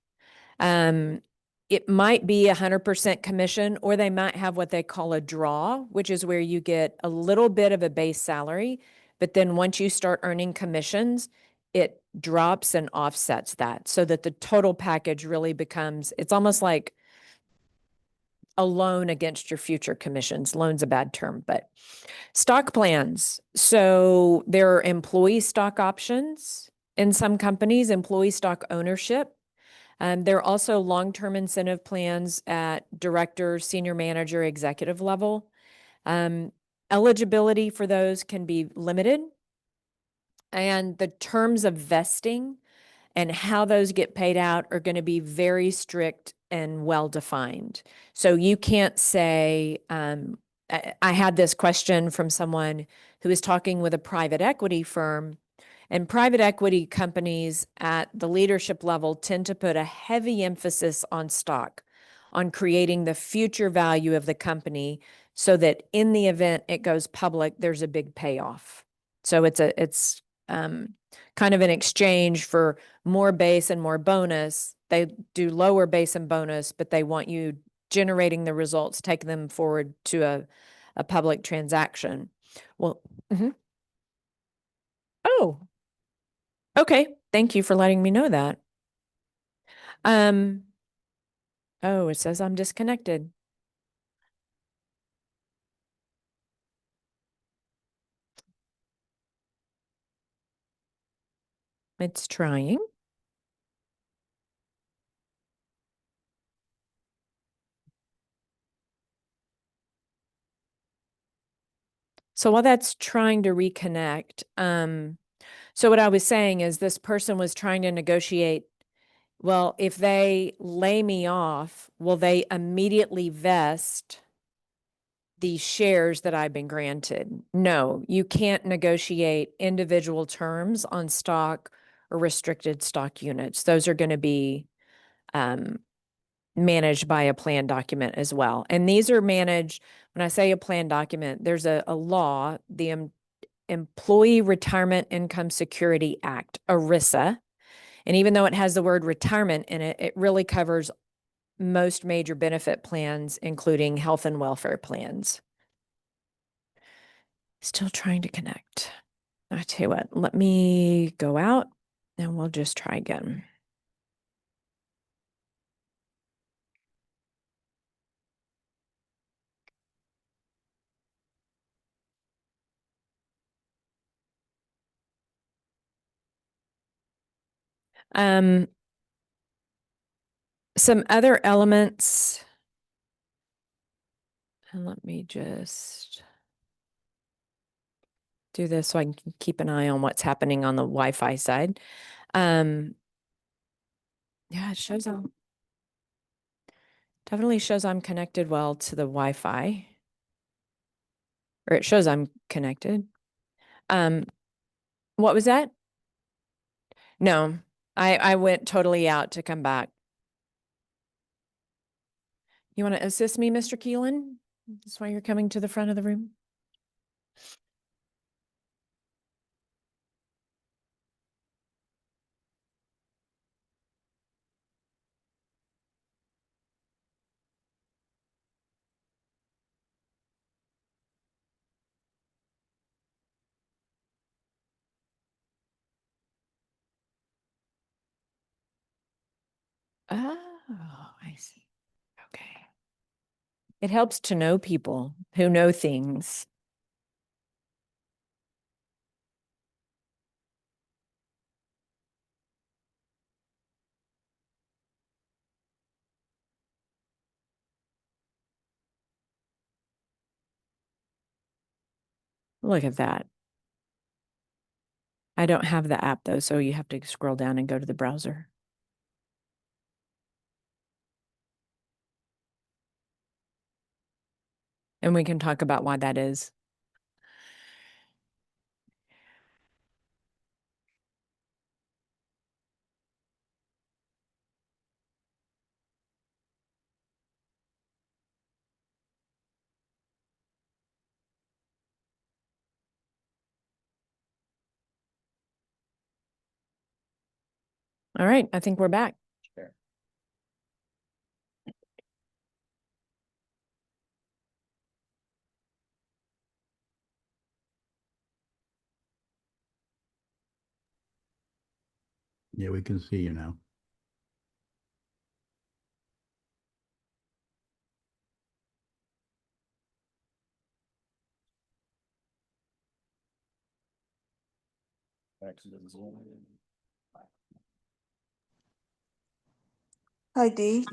[SPEAKER 4] It might be 100% commission, or they might have what they call a draw, which is where you get a little bit of a base salary, but then once you start earning commissions, it drops and offsets that so that the total package really becomes, it's almost like a loan against your future commissions. Loan's a bad term, but stock plans. So there are employee stock options in some companies, employee stock ownership. There are also long-term incentive plans at director, senior manager, executive level. Eligibility for those can be limited. And the terms of vesting and how those get paid out are going to be very strict and well-defined. So you can't say, I had this question from someone who was talking with a private equity firm, and private equity companies at the leadership level tend to put a heavy emphasis on stock, on creating the future value of the company so that in the event it goes public, there's a big payoff. So it's kind of an exchange for more base and more bonus. They do lower base and bonus, but they want you generating the results, take them forward to a public transaction. Well, oh, okay. Thank you for letting me know that. Oh, it says I'm disconnected. It's trying. So while that's trying to reconnect, so what I was saying is this person was trying to negotiate, well, if they lay me off, will they immediately vest the shares that I've been granted? No, you can't negotiate individual terms on stock or restricted stock units. Those are going to be managed by a plan document as well. And these are managed, when I say a plan document, there's a law, the Employee Retirement Income Security Act, ERISA. And even though it has the word retirement in it, it really covers most major benefit plans, including health and welfare plans. Still trying to connect. I tell you what, let me go out and we'll just try again. Some other elements, and let me just do this so I can keep an eye on what's happening on the Wi-Fi side. Yeah, it shows definitely shows I'm connected well to the Wi-Fi, or it shows I'm connected. What was that? No, I went totally out to come back. You want to assist me, Mr. Keelan? That's why you're coming to the front of the room. Oh, I see. Okay. It helps to know people who know things. Look at that. I don't have the app though, so you have to scroll down and go to the browser. And we can talk about why that is. All right, I think we're back.
[SPEAKER 6] Sure.
[SPEAKER 17] Yeah, we can see you now.
[SPEAKER 21] Hi, Dee.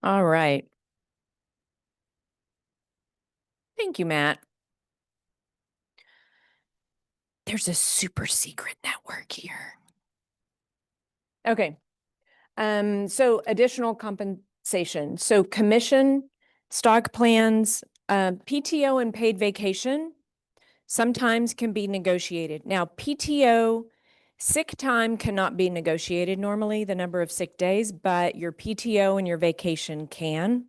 [SPEAKER 4] All right. Thank you, Matt. There's a super secret network here. Okay. So additional compensation. So commission, stock plans, PTO and paid vacation sometimes can be negotiated. Now, PTO, sick time cannot be negotiated normally, the number of sick days, but your PTO and your vacation can.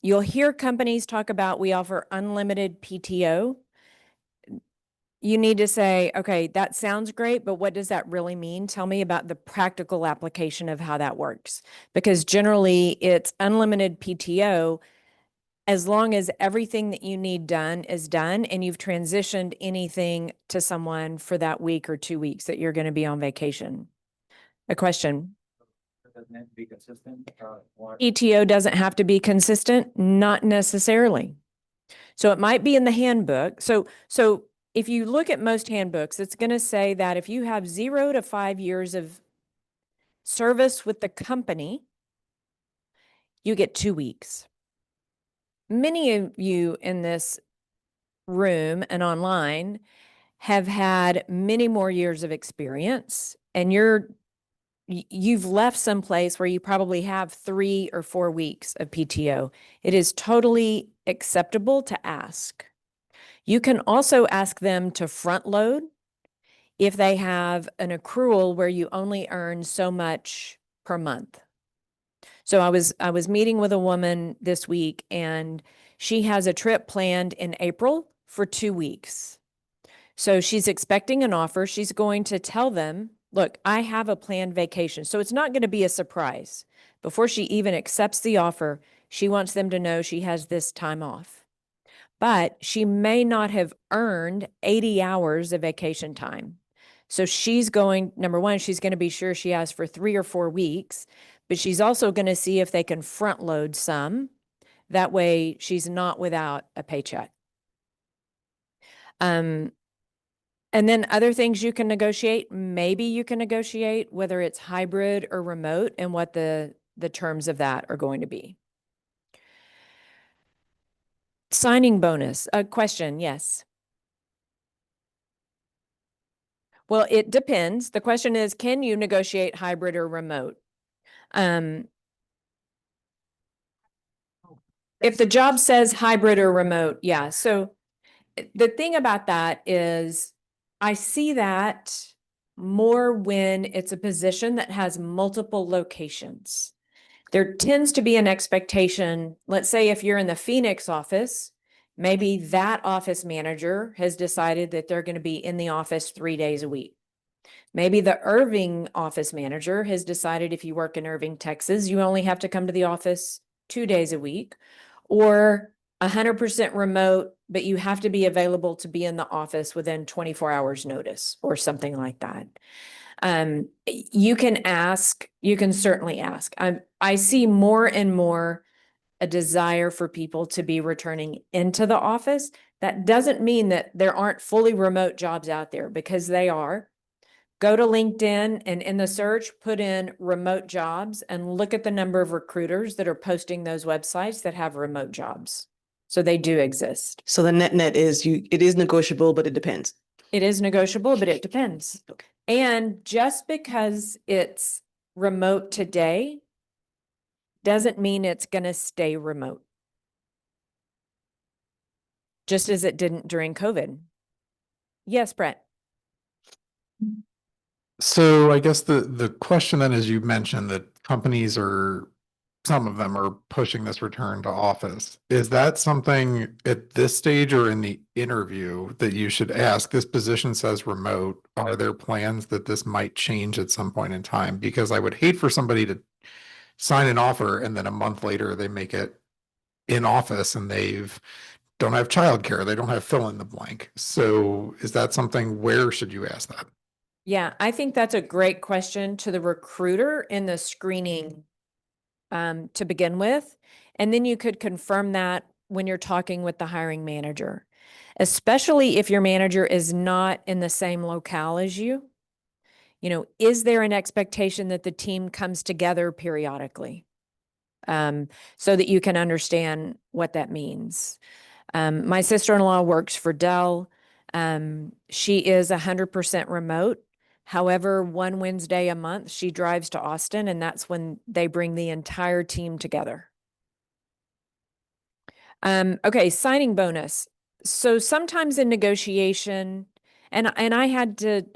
[SPEAKER 4] You'll hear companies talk about we offer unlimited PTO. You need to say, okay, that sounds great, but what does that really mean? Tell me about the practical application of how that works. Because generally it's unlimited PTO as long as everything that you need done is done and you've transitioned anything to someone for that week or 2 weeks that you're going to be on vacation. A question.
[SPEAKER 6] Doesn't have to be consistent.
[SPEAKER 4] PTO doesn't have to be consistent, not necessarily. So it might be in the handbook. So if you look at most handbooks, it's going to say that if you have 0 to 5 years of service with the company, you get 2 weeks. Many of you in this room and online have had many more years of experience, and you've left someplace where you probably have 3 or 4 weeks of PTO. It is totally acceptable to ask. You can also ask them to front load if they have an accrual where you only earn so much per month. So I was meeting with a woman this week and she has a trip planned in April for 2 weeks. So she's expecting an offer. She's going to tell them, look, I have a planned vacation. So it's not going to be a surprise. Before she even accepts the offer, she wants them to know she has this time off. But she may not have earned 80 hours of vacation time. So she's going, number one, she's going to be sure she has for 3 or 4 weeks, but she's also going to see if they can front load some. That way she's not without a paycheck. And then other things you can negotiate, maybe you can negotiate whether it's hybrid or remote and what the terms of that are going to be. Signing bonus, a question, yes. Well, it depends. The question is, can you negotiate hybrid or remote? If the job says hybrid or remote, yeah. So the thing about that is I see that more when it's a position that has multiple locations. There tends to be an expectation, let's say if you're in the Phoenix office, maybe that office manager has decided that they're going to be in the office 3 days a week. Maybe the Irving office manager has decided if you work in Irving, Texas, you only have to come to the office 2 days a week, or 100% remote, but you have to be available to be in the office within 24 hours notice or something like that. You can ask, you can certainly ask. I see more and more a desire for people to be returning into the office. That doesn't mean that there aren't fully remote jobs out there, because they are. Go to LinkedIn and in the search, put in remote jobs and look at the number of recruiters that are posting those websites that have remote jobs. So they do exist.
[SPEAKER 7] So the net is it is negotiable, but it depends.
[SPEAKER 4] It is negotiable, but it depends.
[SPEAKER 7] Okay.
[SPEAKER 4] And just because it's remote today doesn't mean it's going to stay remote. Just as it didn't during COVID. Yes, Brett.
[SPEAKER 5] So I guess the question then is, you mentioned that companies are, some of them are pushing this return to office. Is that something at this stage or in the interview that you should ask? This position says remote. Are there plans that this might change at some point in time? Because I would hate for somebody to sign an offer and then a month later they make it in office and don't have childcare. They don't have fill in the blank. So is that something, where should you ask that?
[SPEAKER 4] Yeah, I think that's a great question to the recruiter in the screening to begin with. And then you could confirm that when you're talking with the hiring manager, especially if your manager is not in the same locale as you. You know, is there an expectation that the team comes together periodically? So that you can understand what that means. My sister-in-law works for Dell. She is 100% remote. However, one Wednesday a month, she drives to Austin, and that's when they bring the entire team together. Okay, signing bonus. So sometimes in negotiation, and I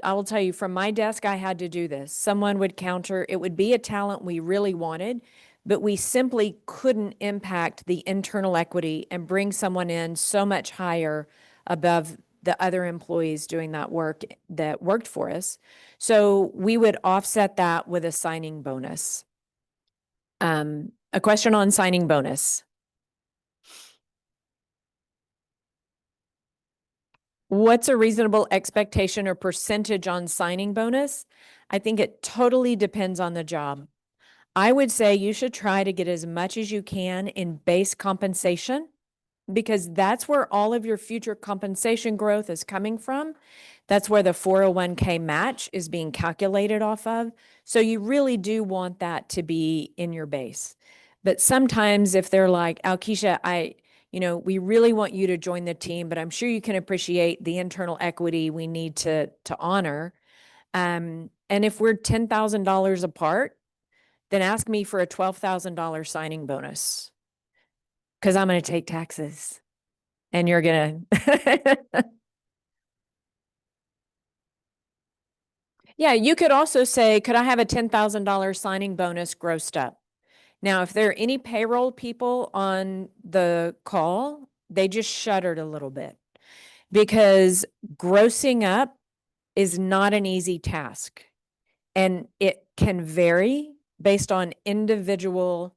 [SPEAKER 4] will tell you from my desk, I had to do this. Someone would counter, it would be a talent we really wanted, but we simply couldn't impact the internal equity and bring someone in so much higher above the other employees doing that work that worked for us. So we would offset that with a signing bonus. A question on signing bonus. What's a reasonable expectation or percentage on signing bonus? I think it totally depends on the job. I would say you should try to get as much as you can in base compensation, because that's where all of your future compensation growth is coming from. That's where the 401k match is being calculated off of. So you really do want that to be in your base. But sometimes if they're like, Alkeisha, we really want you to join the team, but I'm sure you can appreciate the internal equity we need to honor. And if we're $10,000 apart, then ask me for a $12,000 signing bonus, because I'm going to take taxes and you're going to. Yeah, you could also say, could I have a $10,000 signing bonus grossed up? Now, if there are any payroll people on the call, they just shuddered a little bit, because grossing up is not an easy task, and it can vary based on individual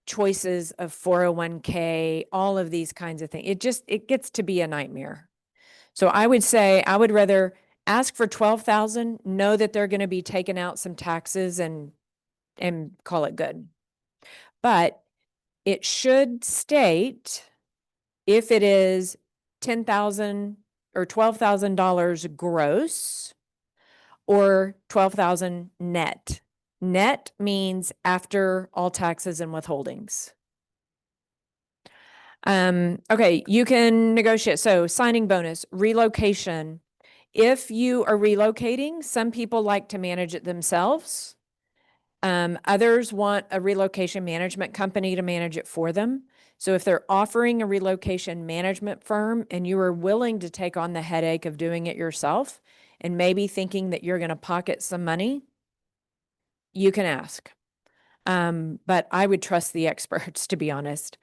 [SPEAKER 4] choices of 401k, all of these kinds of things. It gets to be a nightmare. So I would say I would rather Ask for 12,000, know that they're going to be taking out some taxes and call it good. But it should state if it is $10,000 or $12,000 gross or 12,000 net. Net means after all taxes and withholdings. Okay, you can negotiate. So signing bonus, relocation. If you are relocating, some people like to manage it themselves. Others want a relocation management company to manage it for them. So if they're offering a relocation management firm and you are willing to take on the headache of doing it yourself and maybe thinking that you're going to pocket some money, you can ask. But I would trust the experts, to be honest.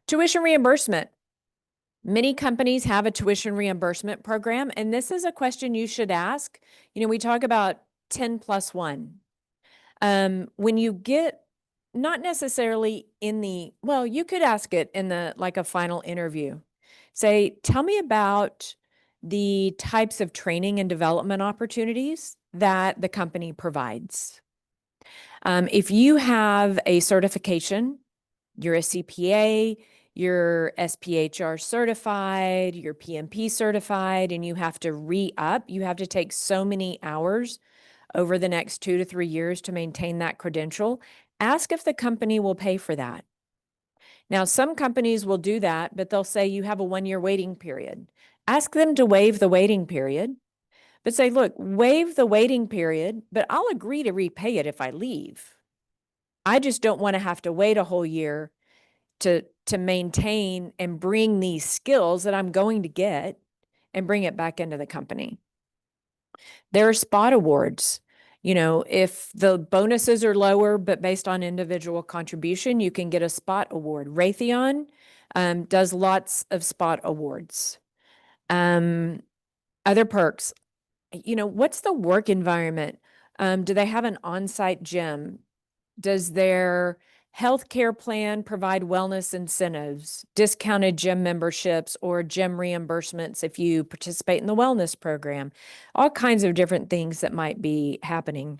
[SPEAKER 4] Tuition reimbursement. Many companies have a tuition reimbursement program, and this is a question you should ask. You know, we talk about 10+1. When you get, not necessarily in the, well, you could ask it in the, like a final interview. Say, tell me about the types of training and development opportunities that the company provides. If you have a certification, you're a CPA, you're SPHR certified, you're PMP certified, and you have to re-up, you have to take so many hours over the next 2 to 3 years to maintain that credential, ask if the company will pay for that. Now, some companies will do that, but they'll say you have a 1-year waiting period. Ask them to waive the waiting period, but say, look, waive the waiting period, but I'll agree to repay it if I leave. I just don't want to have to wait a whole year to maintain and bring these skills that I'm going to get and bring it back into the company. There are spot awards. You know, if the bonuses are lower, but based on individual contribution, you can get a spot award. Raytheon does lots of spot awards. Other perks, you know, what's the work environment? Do they have an on-site gym? Does their healthcare plan provide wellness incentives, discounted gym memberships, or gym reimbursements if you participate in the wellness program? All kinds of different things that might be happening.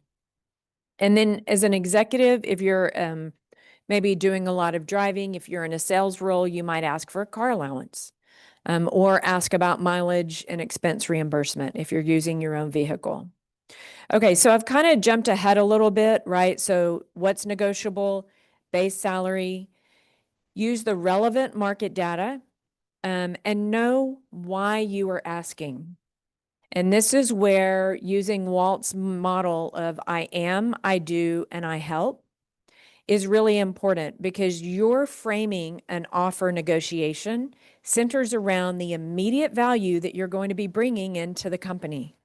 [SPEAKER 4] And then as an executive, if you're maybe doing a lot of driving, if you're in a sales role, you might ask for a car allowance or ask about mileage and expense reimbursement if you're using your own vehicle. Okay, so I've kind of jumped ahead a little bit, right? So what's negotiable? Base salary. Use the relevant market data and know why you are asking. And this is where using Walt's model of I am, I do, and I help is really important because your framing an offer negotiation centers around the immediate value that you're going to be bringing into the company.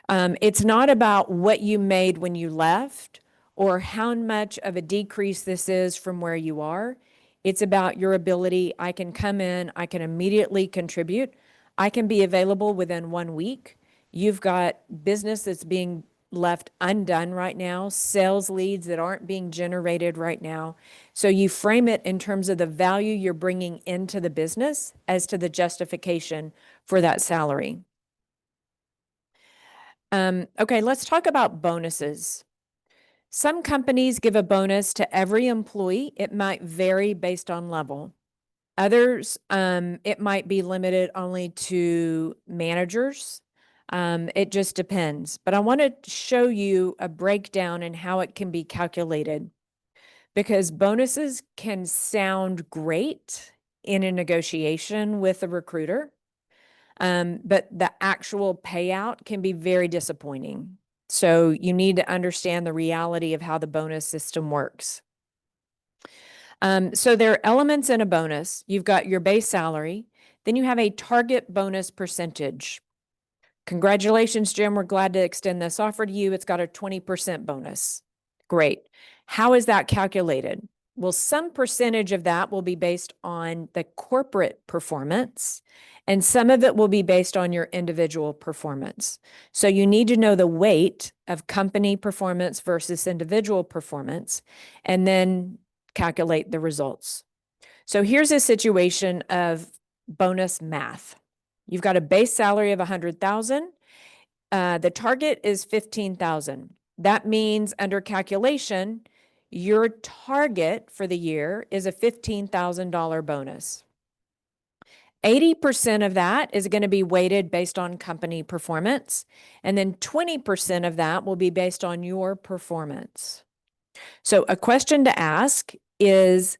[SPEAKER 4] It's not about what you made when you left or how much of a decrease this is from where you are. It's about your ability. I can come in, I can immediately contribute. I can be available within 1 week. You've got business that's being left undone right now, sales leads that aren't being generated right now. So you frame it in terms of the value you're bringing into the business as to the justification for that salary. Okay, let's talk about bonuses. Some companies give a bonus to every employee. It might vary based on level. Others, it might be limited only to managers. It just depends. But I want to show you a breakdown in how it can be calculated because bonuses can sound great in a negotiation with a recruiter. But the actual payout can be very disappointing. So you need to understand the reality of how the bonus system works. So there are elements in a bonus. You've got your base salary, then you have a target bonus percentage. Congratulations, Jim. We're glad to extend this offer to you. It's got a 20% bonus. Great. How is that calculated? Well, some percentage of that will be based on the corporate performance, and some of it will be based on your individual performance. So you need to know the weight of company performance versus individual performance, and then calculate the results. So here's a situation of bonus math. You've got a base salary of $100,000. The target is 15,000. That means under calculation, your target for the year is a $15,000 bonus. 80% of that is going to be weighted based on company performance, and then 20% of that will be based on your performance. So a question to ask is,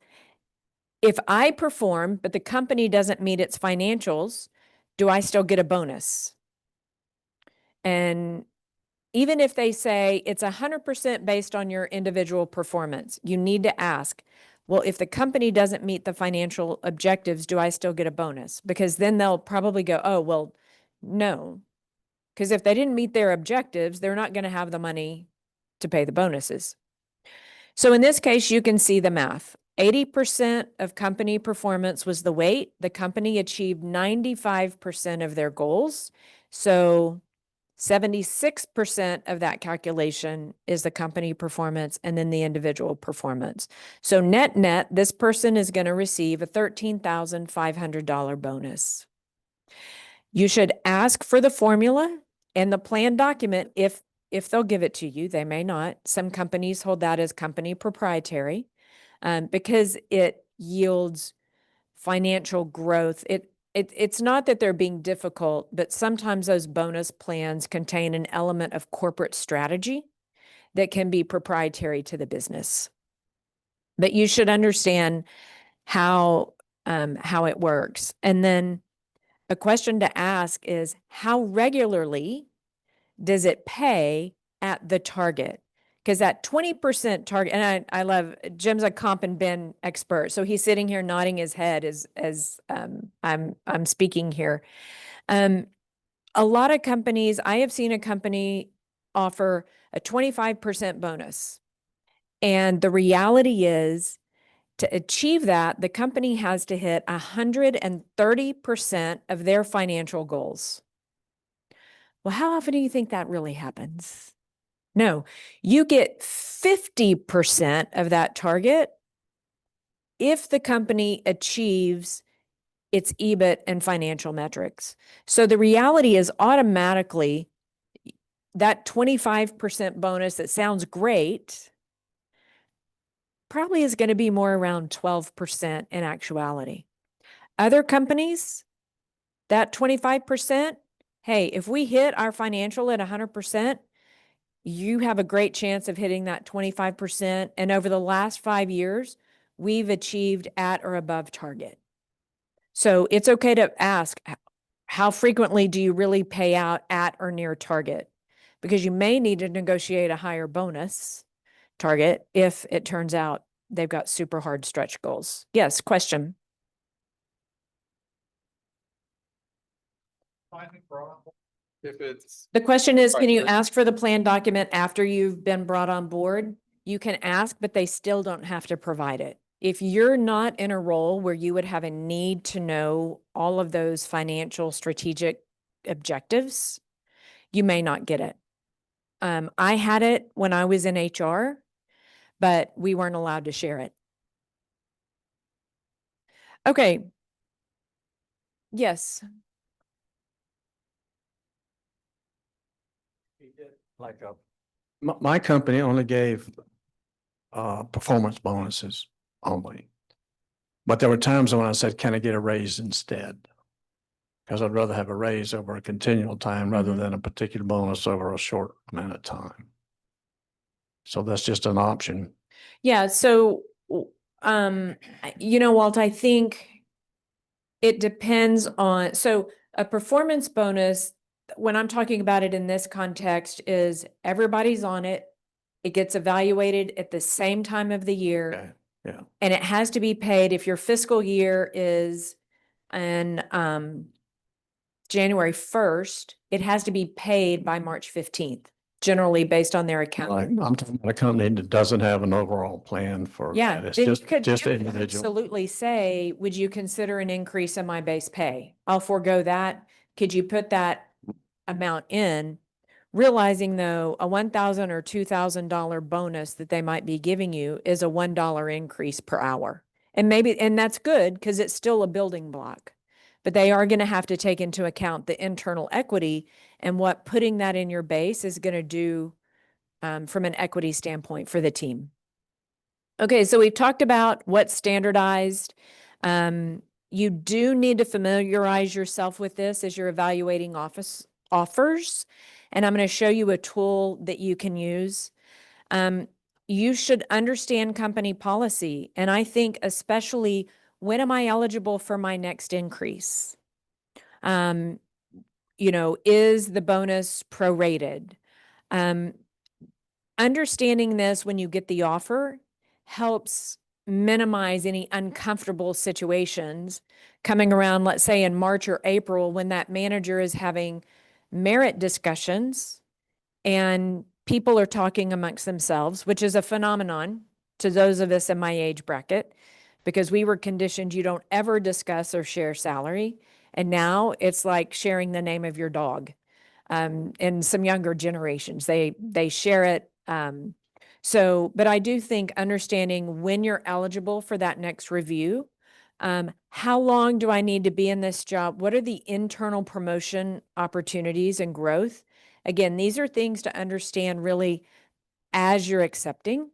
[SPEAKER 4] if I perform, but the company doesn't meet its financials, do I still get a bonus? And even if they say it's 100% based on your individual performance, you need to ask, well, if the company doesn't meet the financial objectives, do I still get a bonus? Because then they'll probably go, oh, well, no. Because if they didn't meet their objectives, they're not going to have the money to pay the bonuses. So in this case, you can see the math. 80% of company performance was the weight. The company achieved 95% of their goals. So 76% of that calculation is the company performance and then the individual performance. So net, this person is going to receive a $13,500 bonus. You should ask for the formula and the plan document if they'll give it to you. They may not. Some companies hold that as company proprietary because it yields financial growth. It's not that they're being difficult, but sometimes those bonus plans contain an element of corporate strategy that can be proprietary to the business. But you should understand how it works. And then a question to ask is, how regularly does it pay at the target? Because that 20% target, and I love, Jim's a comp and ben expert, so he's sitting here nodding his head as I'm speaking here. A lot of companies, I have seen a company offer a 25% bonus. And the reality is, to achieve that, the company has to hit 130% of their financial goals. Well, how often do you think that really happens? No, you get 50% of that target if the company achieves its EBIT and financial metrics. So the reality is automatically that 25% bonus that sounds great probably is going to be more around 12% in actuality. Other companies, that 25%, hey, if we hit our financial at 100%, you have a great chance of hitting that 25%. And over the last 5 years, we've achieved at or above target. So it's okay to ask, how frequently do you really pay out at or near target? Because you may need to negotiate a higher bonus target if it turns out they've got super hard stretch goals. Yes, question. The question is, can you ask for the plan document after you've been brought on board? You can ask, but they still don't have to provide it. If you're not in a role where you would have a need to know all of those financial strategic objectives, you may not get it. I had it when I was in HR, but we weren't allowed to share it. Okay. Yes.
[SPEAKER 13] Like my company only gave performance bonuses only. But there were times when I said, can I get a raise instead? Because I'd rather have a raise over a continual time rather than a particular bonus over a short amount of time. So that's just an option.
[SPEAKER 4] Yeah. So, Walt, I think it depends on, so a performance bonus, when I'm talking about it in this context, is everybody's on it. It gets evaluated at the same time of the year.
[SPEAKER 13] Okay. Yeah.
[SPEAKER 4] And it has to be paid if your fiscal year is in January 1st, it has to be paid by March 15th, generally based on their account.
[SPEAKER 13] Like, I'm talking about a company that doesn't have an overall plan for
[SPEAKER 4] Yeah,
[SPEAKER 13] that. It's
[SPEAKER 4] then you
[SPEAKER 13] just
[SPEAKER 4] could
[SPEAKER 13] individual.
[SPEAKER 4] absolutely say, would you consider an increase in my base pay? I'll forego that. Could you put that amount in? Realizing though, a $1,000 or $2,000 bonus that they might be giving you is a $1 increase per hour. And that's good because it's still a building block. but they are going to have to take into account the internal equity and what putting that in your base is going to do from an equity standpoint for the team. Okay, so we've talked about what's standardized. You do need to familiarize yourself with this as you're evaluating offers. And I'm going to show you a tool that you can use. You should understand company policy. And I think especially, when am I eligible for my next increase? Is the bonus prorated? Understanding this when you get the offer helps minimize any uncomfortable situations coming around, let's say in March or April, when that manager is having merit discussions and people are talking amongst themselves, which is a phenomenon to those of us in my age bracket, because we were conditioned you don't ever discuss or share salary. And now it's like sharing the name of your dog. In some younger generations, they share it. But I do think understanding when you're eligible for that next review, how long do I need to be in this job? What are the internal promotion opportunities and growth? Again, these are things to understand really as you're accepting.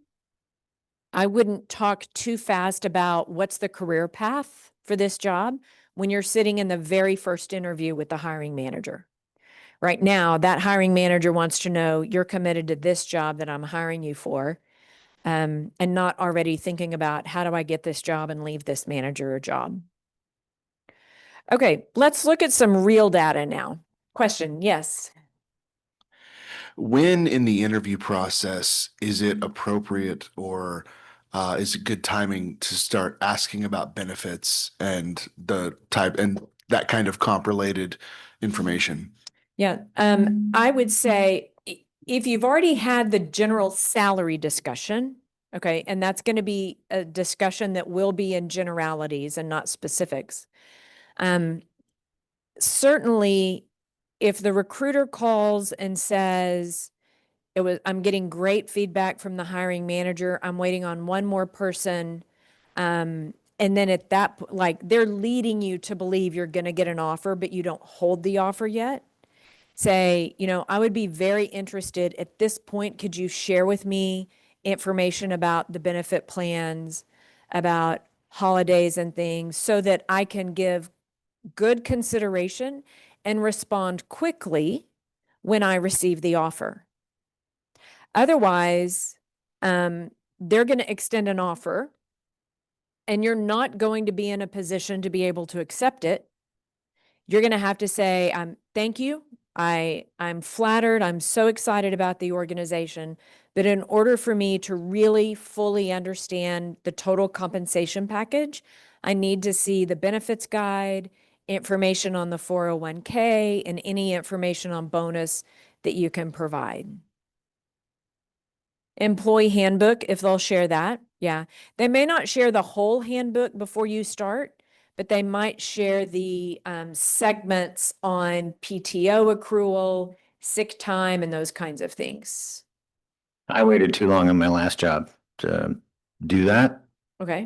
[SPEAKER 4] I wouldn't talk too fast about what's the career path for this job when you're sitting in the very first interview with the hiring manager. Right now, that hiring manager wants to know you're committed to this job that I'm hiring you for, and not already thinking about how do I get this job and leave this manager a job. Okay, let's look at some real data now. Question, yes.
[SPEAKER 8] When in the interview process is it appropriate or is it good timing to start asking about benefits and the type and that kind of comp related information?
[SPEAKER 4] Yeah, I would say if you've already had the general salary discussion, okay, and that's going to be a discussion that will be in generalities and not specifics. Certainly, if the recruiter calls and says, I'm getting great feedback from the hiring manager, I'm waiting on one more person, and then at that, they're leading you to believe you're going to get an offer, but you don't hold the offer yet. Say, I would be very interested at this point. Could you share with me information about the benefit plans, about holidays and things, so that I can give good consideration and respond quickly when I receive the offer? Otherwise, they're going to extend an offer and you're not going to be in a position to be able to accept it. You're going to have to say, thank you. I'm flattered. I'm so excited about the organization. But in order for me to really fully understand the total compensation package, I need to see the benefits guide, information on the 401k, and any information on bonus that you can provide. Employee handbook, if they'll share that. Yeah. They may not share the whole handbook before you start, but they might share the segments on PTO accrual, sick time, and those kinds of things.
[SPEAKER 9] I waited too long on my last job to do that.
[SPEAKER 4] Okay.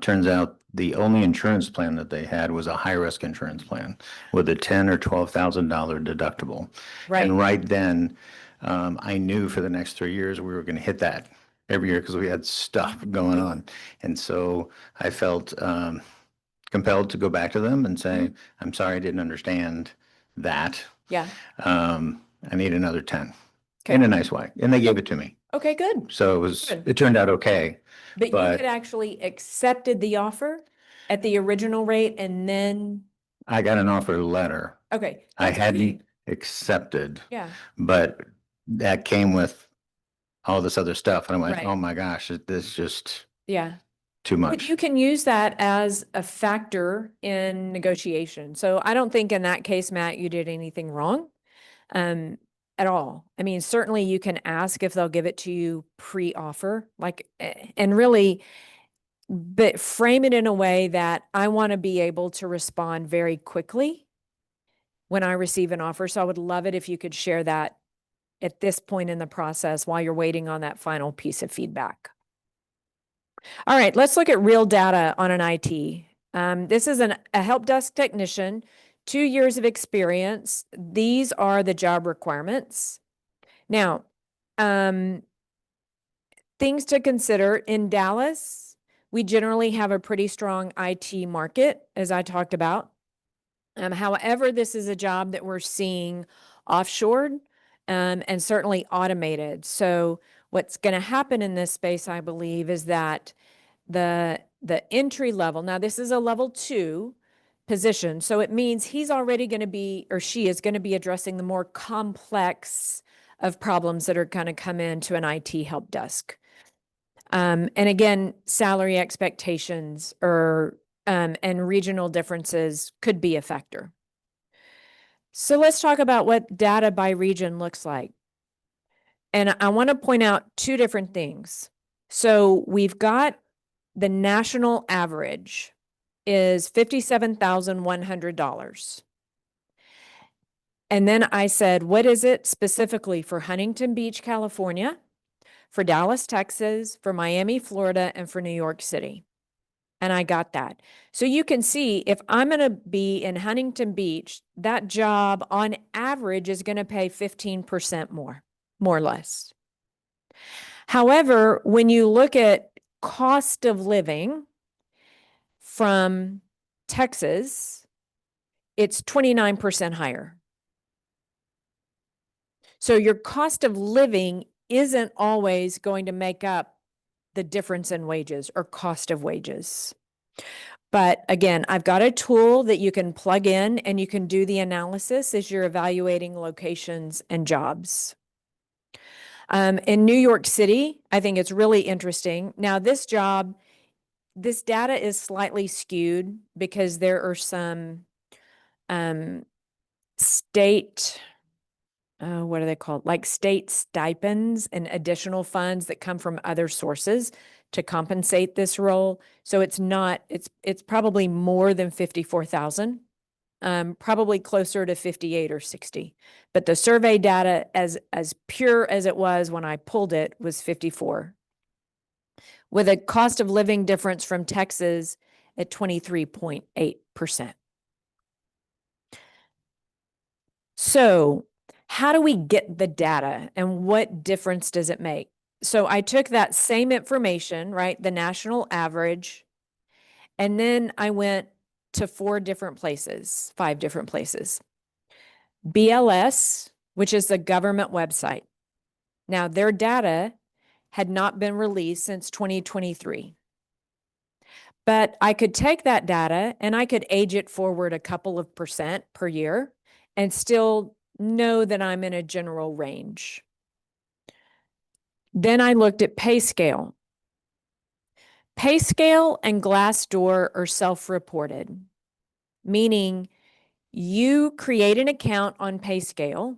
[SPEAKER 9] Turns out the only insurance plan that they had was a high-risk insurance plan with a $10,000 or $12,000 deductible.
[SPEAKER 4] Right.
[SPEAKER 9] And right then, I knew for the next 3 years we were going to hit that every year because we had stuff going on. And so I felt compelled to go back to them and say, I'm sorry, I didn't understand that.
[SPEAKER 4] Yeah.
[SPEAKER 9] I need another 10
[SPEAKER 4] Okay.
[SPEAKER 9] in a nice way. And they gave it to me.
[SPEAKER 4] Okay, good.
[SPEAKER 9] So
[SPEAKER 4] Good.
[SPEAKER 9] it turned out okay.
[SPEAKER 4] But you
[SPEAKER 9] But
[SPEAKER 4] had actually accepted the offer at the original rate and then,
[SPEAKER 9] I got an offer letter.
[SPEAKER 4] okay.
[SPEAKER 9] I
[SPEAKER 4] that's
[SPEAKER 9] hadn't
[SPEAKER 4] okay.
[SPEAKER 9] accepted,
[SPEAKER 4] Yeah.
[SPEAKER 9] but that came with all this other stuff. And I went,
[SPEAKER 4] Right.
[SPEAKER 9] oh my gosh, this is just
[SPEAKER 4] Yeah.
[SPEAKER 9] too
[SPEAKER 4] But
[SPEAKER 9] much.
[SPEAKER 4] you can use that as a factor in negotiation. So I don't think in that case, Matt, you did anything wrong at all. I mean, certainly you can ask if they'll give it to you pre-offer, and really, but frame it in a way that I want to be able to respond very quickly when I receive an offer. So I would love it if you could share that at this point in the process while you're waiting on that final piece of feedback. All right, let's look at real data on an IT. This is a help desk technician, 2 years of experience. These are the job requirements. Now, things to consider in Dallas, we generally have a pretty strong IT market, as I talked about. However, this is a job that we're seeing offshored and certainly automated. So what's going to happen in this space, I believe, is that the entry level, now this is a level 2 position, so it means he's already going to be, or she is going to be addressing the more complex of problems that are going to come into an IT help desk. And again, salary expectations or and regional differences could be a factor. So let's talk about what data by region looks like. And I want to point out 2 different things. So we've got the national average is $57,100. And then I said, what is it specifically for Huntington Beach, California, for Dallas, Texas, for Miami, Florida, and for New York City? And I got that. So you can see if I'm going to be in Huntington Beach, that job on average is going to pay 15% more or less. However, when you look at cost of living from Texas, it's 29% higher. So your cost of living isn't always going to make up the difference in wages or cost of wages. But again, I've got a tool that you can plug in and you can do the analysis as you're evaluating locations and jobs. In New York City, I think it's really interesting. Now, this job, this data is slightly skewed because there are some state, what are they called? Like state stipends and additional funds that come from other sources to compensate this role. So it's not, it's probably more than 54,000, probably closer to 58 or 60. But the survey data, as pure as it was when I pulled it, was 54. With a cost of living difference from Texas at 23.8%. So how do we get the data and what difference does it make? So I took that same information, right, the national average, and then I went to 5 different places. BLS, which is the government website. Now, their data had not been released since 2023. But I could take that data and I could age it forward a couple of percent per year and still know that I'm in a general range. Then I looked at PayScale. PayScale and Glassdoor are self-reported, meaning you create an account on PayScale,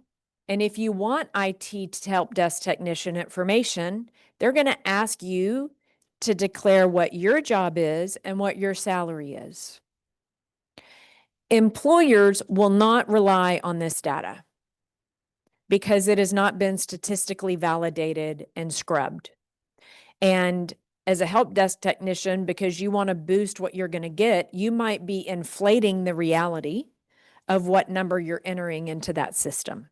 [SPEAKER 4] and if you want IT help desk technician information, they're going to ask you to declare what your job is and what your salary is. Employers will not rely on this data because it has not been statistically validated and scrubbed. And as a help desk technician, because you want to boost what you're going to get, you might be inflating the reality of what number you're entering into that system.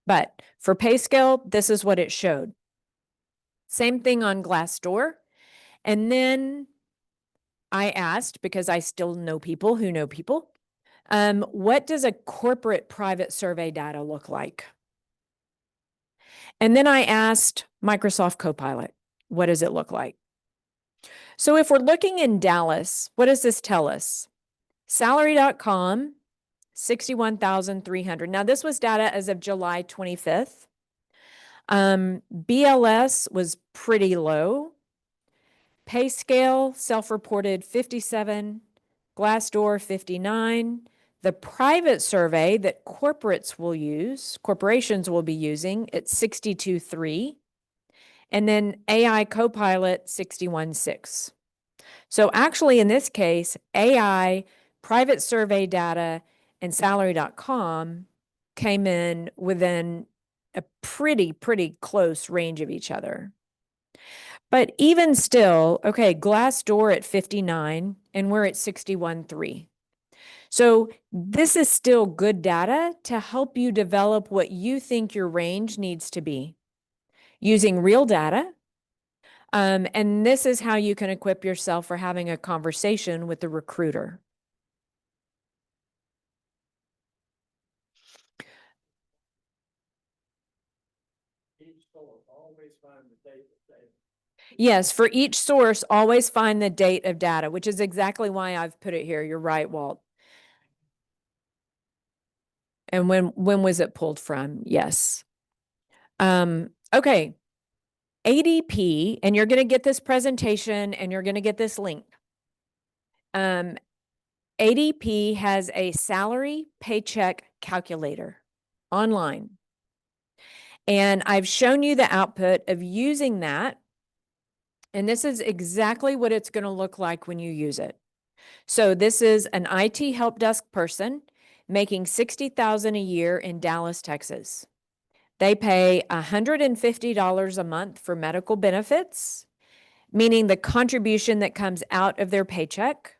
[SPEAKER 4] But for PayScale, this is what it showed. Same thing on Glassdoor. And then I asked, because I still know people who know people, what does a corporate private survey data look like? And then I asked Microsoft Copilot, what does it look like? So if we're looking in Dallas, what does this tell us? Salary.com, 61,300. Now this was data as of July 25th. BLS was pretty low. PayScale, self-reported 57, Glassdoor 59. The private survey that corporations will be using, it's 62.3. And then AI Copilot 61.6. So actually in this case, AI, private survey data, and salary.com came in within a pretty close range of each other. But even still, okay, Glassdoor at 59 and we're at 61.3. So this is still good data to help you develop what you think your range needs to be using real data. And this is how you can equip yourself for having a conversation with the recruiter. Yes, for each source, always find the date of data, which is exactly why I've put it here. You're right, Walt. And when was it pulled from? Yes. Okay. ADP, and you're going to get this presentation and you're going to get this link. ADP has a salary paycheck calculator online. And I've shown you the output of using that. And this is exactly what it's going to look like when you use it. So this is an IT help desk person making $60,000 a year in Dallas, Texas. They pay $150 a month for medical benefits, meaning the contribution that comes out of their paycheck.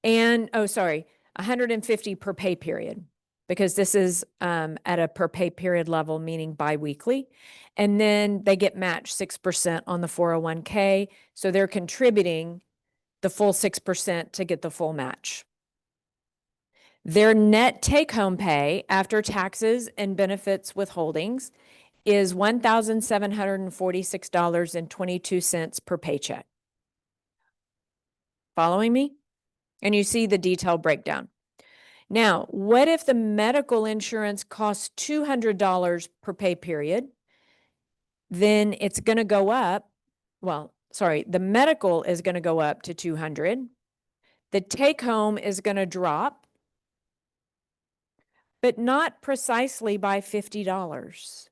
[SPEAKER 4] And, $150 per pay period, because this is at a per pay period level, meaning biweekly. And then they get matched 6% on the 401k. So they're contributing the full 6% to get the full match. Their net take-home pay after taxes and benefits withholdings is $1,746.22 per paycheck. Following me? And you see the detailed breakdown. Now, what if the medical insurance costs $200 per pay period? Then it's going to go up. The medical is going to go up to $200. The take-home is going to drop, but not precisely by $50.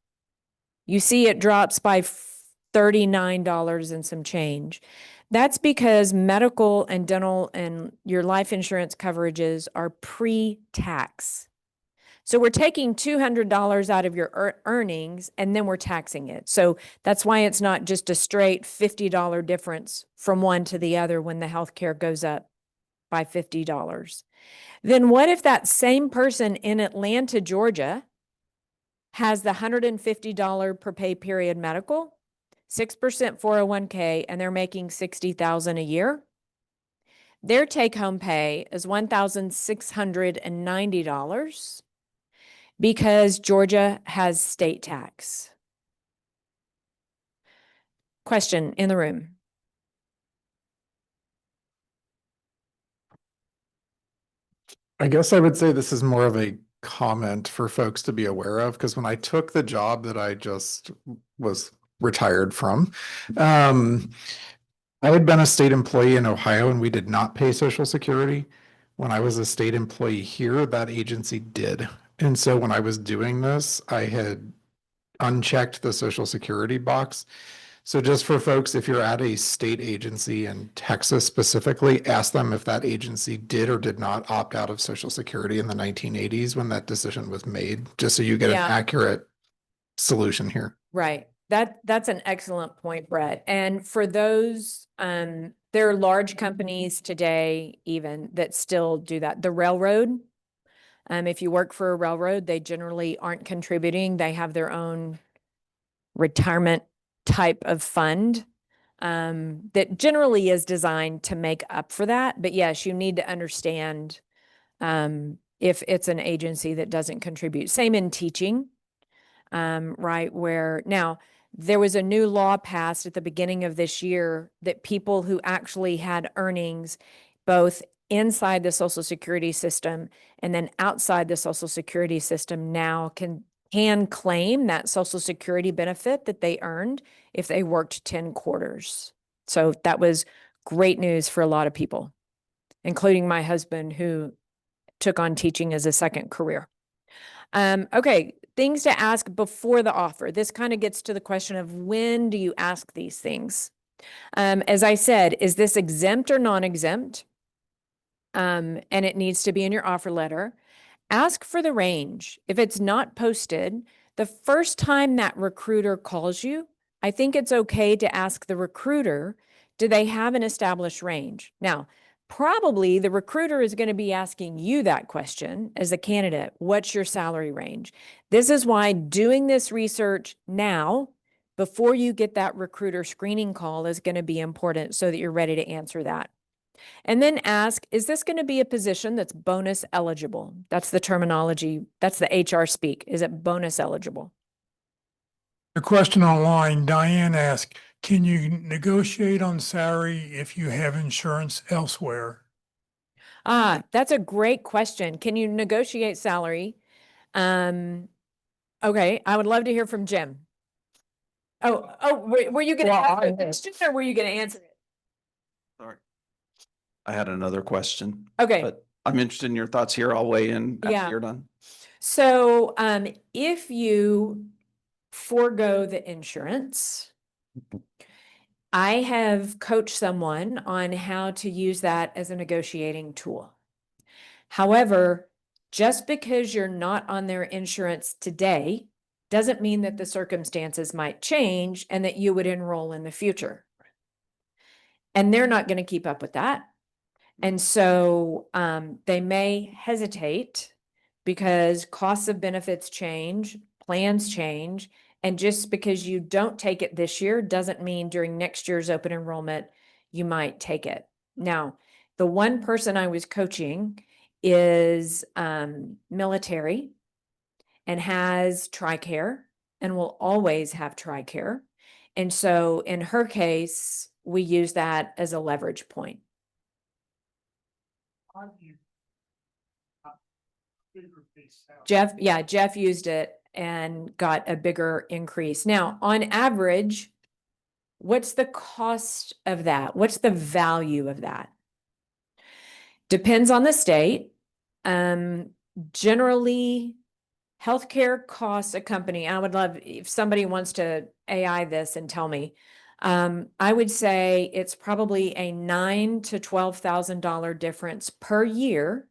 [SPEAKER 4] You see it drops by $39 and some change. That's because medical and dental and your life insurance coverages are pre-tax. So we're taking $200 out of your earnings and then we're taxing it. So that's why it's not just a straight $50 difference from one to the other when the healthcare goes up by $50. Then what if that same person in Atlanta, Georgia, has the $150 per pay period medical, 6% 401k, and they're making $60,000 a year? Their take-home pay is $1,690 because Georgia has state tax. Question in the room.
[SPEAKER 5] I guess I would say this is more of a comment for folks to be aware of, because when I took the job that I just was retired from, I had been a state employee in Ohio and we did not pay Social Security. When I was a state employee here, that agency did. And so when I was doing this, I had unchecked the Social Security box. So just for folks, if you're at a state agency in Texas specifically, ask them if that agency did or did not opt out of Social Security in the 1980s when that decision was made, just so you get an accurate solution here.
[SPEAKER 4] Right. That's an excellent point, Brett. And for those, there are large companies today even that still do that. The railroad, if you work for a railroad, they generally aren't contributing. They have their own retirement type of fund that generally is designed to make up for that. But yes, you need to understand if it's an agency that doesn't contribute. Same in teaching, right? Where now there was a new law passed at the beginning of this year that people who actually had earnings both inside the Social Security system and then outside the Social Security system now can claim that Social Security benefit that they earned if they worked 10 quarters. So that was great news for a lot of people, including my husband, who took on teaching as a second career. Okay, things to ask before the offer. This kind of gets to the question of when do you ask these things? As I said, is this exempt or non-exempt? And it needs to be in your offer letter. Ask for the range. If it's not posted, the first time that recruiter calls you, I think it's okay to ask the recruiter, do they have an established range? Now, probably the recruiter is going to be asking you that question as a candidate. What's your salary range? This is why doing this research now, before you get that recruiter screening call, is going to be important so that you're ready to answer that. And then ask, is this going to be a position that's bonus eligible? That's the terminology. That's the HR speak. Is it bonus eligible?
[SPEAKER 1] A question online, Diane asked, can you negotiate on salary if you have insurance elsewhere?
[SPEAKER 4] That's a great question. Can you negotiate salary? Okay, I would love to hear from Jim. Were you going to ask a question or were you going to answer it?
[SPEAKER 11] Sorry. I had another question.
[SPEAKER 4] Okay.
[SPEAKER 11] But I'm interested in your thoughts here. I'll weigh in after
[SPEAKER 4] Yeah.
[SPEAKER 11] you're done.
[SPEAKER 4] So, if you forego the insurance, I have coached someone on how to use that as a negotiating tool. However, just because you're not on their insurance today doesn't mean that the circumstances might change and that you would enroll in the future. And they're not going to keep up with that. And so they may hesitate because costs of benefits change, plans change, and just because you don't take it this year doesn't mean during next year's open enrollment you might take it. Now, the one person I was coaching is military and has TRICARE and will always have TRICARE. And so in her case, we use that as a leverage point. Jeff used it and got a bigger increase. Now, on average, what's the cost of that? What's the value of that? Depends on the state. Generally, healthcare costs a company. I would love if somebody wants to AI this and tell me. I would say it's probably a $9,000 to $12,000 difference per year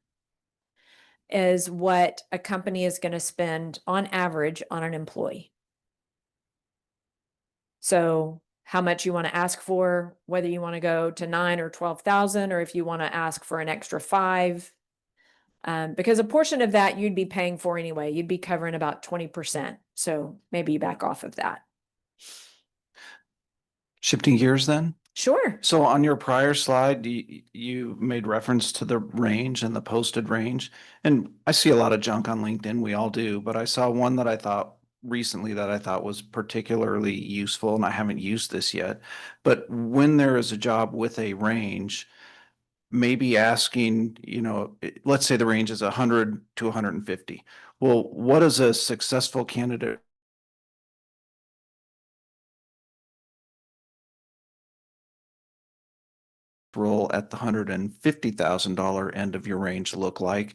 [SPEAKER 4] is what a company is going to spend on average on an employee. So how much you want to ask for, whether you want to go to 9 or 12,000, or if you want to ask for an extra 5, because a portion of that you'd be paying for anyway. You'd be covering about 20%. So maybe you back off of that.
[SPEAKER 11] Shifting gears then?
[SPEAKER 4] Sure.
[SPEAKER 11] So on your prior slide, you made reference to the range and the posted range. And I see a lot of junk on LinkedIn. We all do. But I saw one that I thought recently that I thought was particularly useful, and I haven't used this yet. But when there is a job with a range, maybe asking, let's say the range is 100 to 150. Well, what is a successful candidate role at the $150,000 end of your range look like?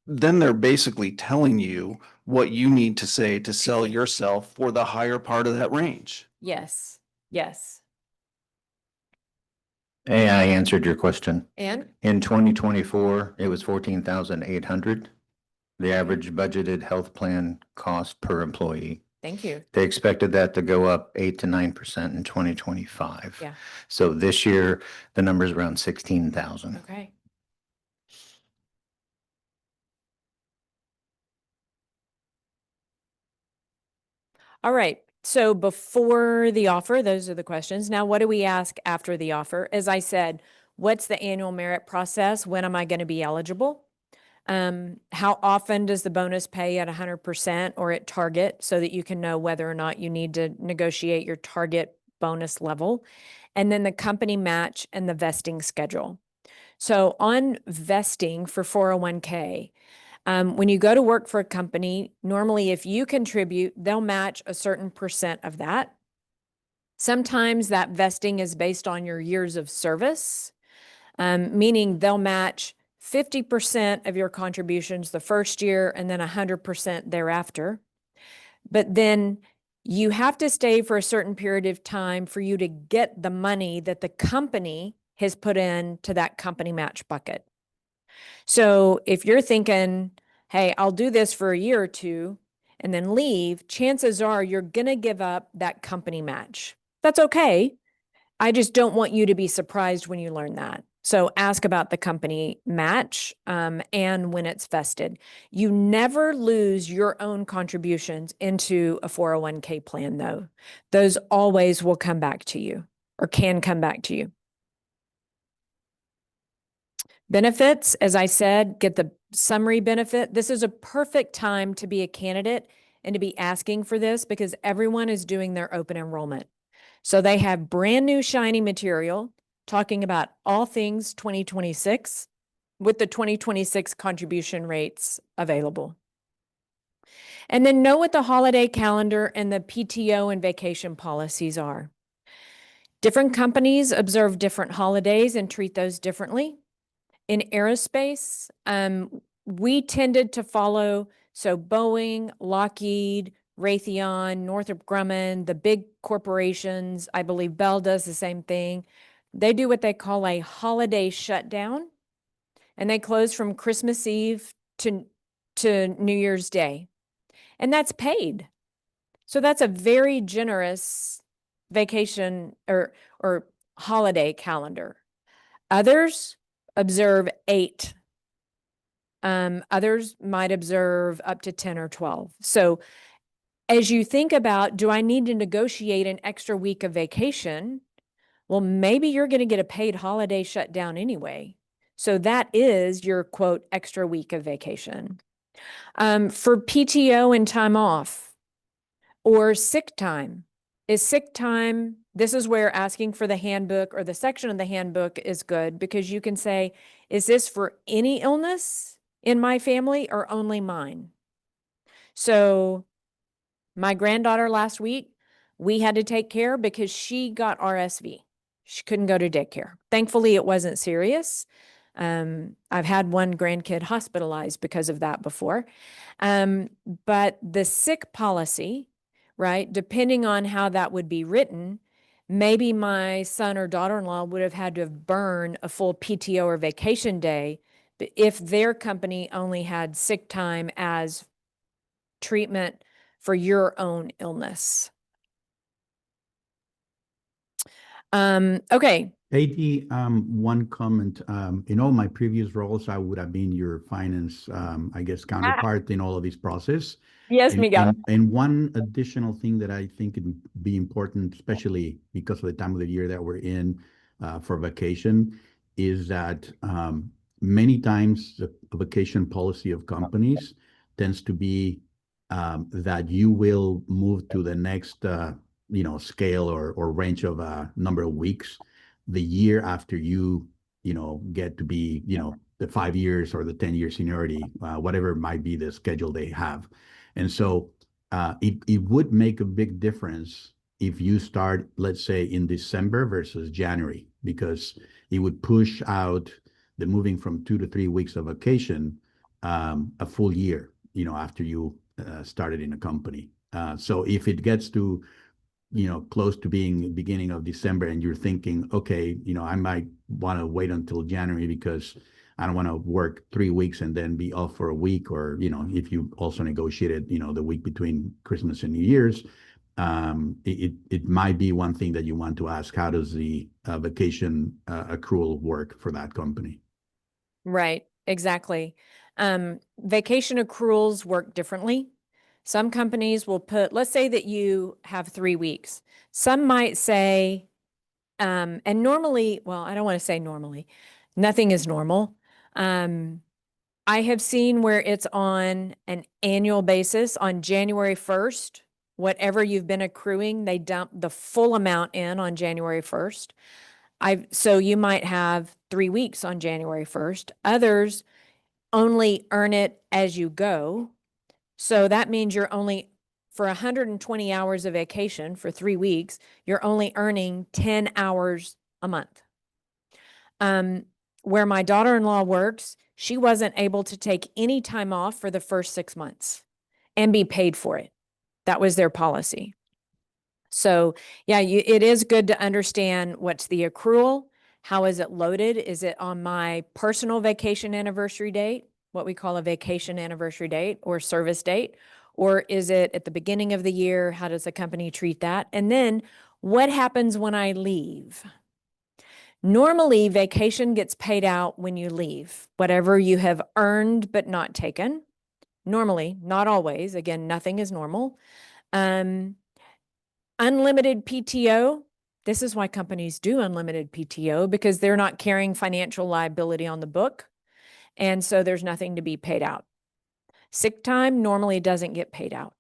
[SPEAKER 11] Then they're basically telling you what you need to say to sell yourself for the higher part of that range.
[SPEAKER 4] Yes. Yes.
[SPEAKER 9] AI answered your question.
[SPEAKER 4] And
[SPEAKER 9] In 2024, it was 14,800. The average budgeted health plan cost per employee.
[SPEAKER 4] thank you.
[SPEAKER 9] They expected that to go up 8 to 9% in 2025.
[SPEAKER 4] Yeah.
[SPEAKER 9] So this year, the number's around 16,000.
[SPEAKER 4] Okay. All right. So before the offer, those are the questions. Now, what do we ask after the offer? As I said, what's the annual merit process? When am I going to be eligible? How often does the bonus pay at 100% or at target so that you can know whether or not you need to negotiate your target bonus level? And then the company match and the vesting schedule. So on vesting for 401k, when you go to work for a company, normally if you contribute, they'll match a certain percent of that. Sometimes that vesting is based on your years of service, meaning they'll match 50% of your contributions the first year and then 100% thereafter. But then you have to stay for a certain period of time for you to get the money that the company has put into that company match bucket. So if you're thinking, hey, I'll do this for a year or two, and then leave, chances are you're going to give up that company match. That's okay. I just don't want you to be surprised when you learn that. So ask about the company match and when it's vested. You never lose your own contributions into a 401k plan, though. Those always will come back to you or can come back to you. Benefits, as I said, get the summary benefit. This is a perfect time to be a candidate and to be asking for this because everyone is doing their open enrollment. So they have brand new shiny material talking about all things 2026 with the 2026 contribution rates available. And then know what the holiday calendar and the PTO and vacation policies are. Different companies observe different holidays and treat those differently. In aerospace, we tended to follow, so Boeing, Lockheed, Raytheon, Northrop Grumman, the big corporations, I believe Bell does the same thing. They do what they call a holiday shutdown, and they close from Christmas Eve to New Year's Day. And that's paid. So that's a very generous vacation or holiday calendar. Others observe 8. Others might observe up to 10 or 12. So as you think about, do I need to negotiate an extra week of vacation? Well, maybe you're going to get a paid holiday shutdown anyway. So that is your quote, extra week of vacation. For PTO and time off or sick time, is sick time, this is where asking for the handbook or the section of the handbook is good because you can say, is this for any illness in my family or only mine? So my granddaughter last week, we had to take care because she got RSV. She couldn't go to daycare. Thankfully, it wasn't serious. I've had one grandkid hospitalized because of that before. But the sick policy, right, depending on how that would be written, maybe my son or daughter-in-law would have had to have burned a full PTO or vacation day if their company only had sick time as treatment for your own illness. Okay.
[SPEAKER 17] AD, one comment. In all my previous roles, I would have been your finance, I guess, counterpart in all of this process.
[SPEAKER 4] Yes, Miguel.
[SPEAKER 17] And one additional thing that I think would be important, especially because of the time of the year that we're in for vacation, is that many times the vacation policy of companies tends to be that you will move to the next scale or range of a number of weeks the year after you get to be the 5 years or the 10-year seniority, whatever might be the schedule they have. And so it would make a big difference if you start, let's say, in December versus January, because it would push out the moving from 2 to 3 weeks of vacation a full year, after you started in a company. So if it gets to close to being beginning of December and you're thinking, okay, I might want to wait until January because I don't want to work 3 weeks and then be off for a week, or, if you also negotiated, the week between Christmas and New Year's, it might be one thing that you want to ask, how does the vacation accrual work for that company?
[SPEAKER 4] Right, exactly. Vacation accruals work differently. Some companies will put, let's say that you have 3 weeks. Some might say, and normally, well, I don't want to say normally, nothing is normal. I have seen where it's on an annual basis on January 1st, whatever you've been accruing, they dump the full amount in on January 1st. So you might have 3 weeks on January 1st. Others only earn it as you go. So that means you're only, for 120 hours of vacation for 3 weeks, you're only earning 10 hours a month. Where my daughter-in-law works, she wasn't able to take any time off for the first 6 months and be paid for it. That was their policy. So yeah, it is good to understand what's the accrual. How is it loaded? Is it on my personal vacation anniversary date, what we call a vacation anniversary date or service date? Or is it at the beginning of the year? How does the company treat that? And then what happens when I leave? Normally, vacation gets paid out when you leave, whatever you have earned but not taken. Normally, not always. Again, nothing is normal. Unlimited PTO. This is why companies do unlimited PTO, because they're not carrying financial liability on the book. And so there's nothing to be paid out. Sick time normally doesn't get paid out.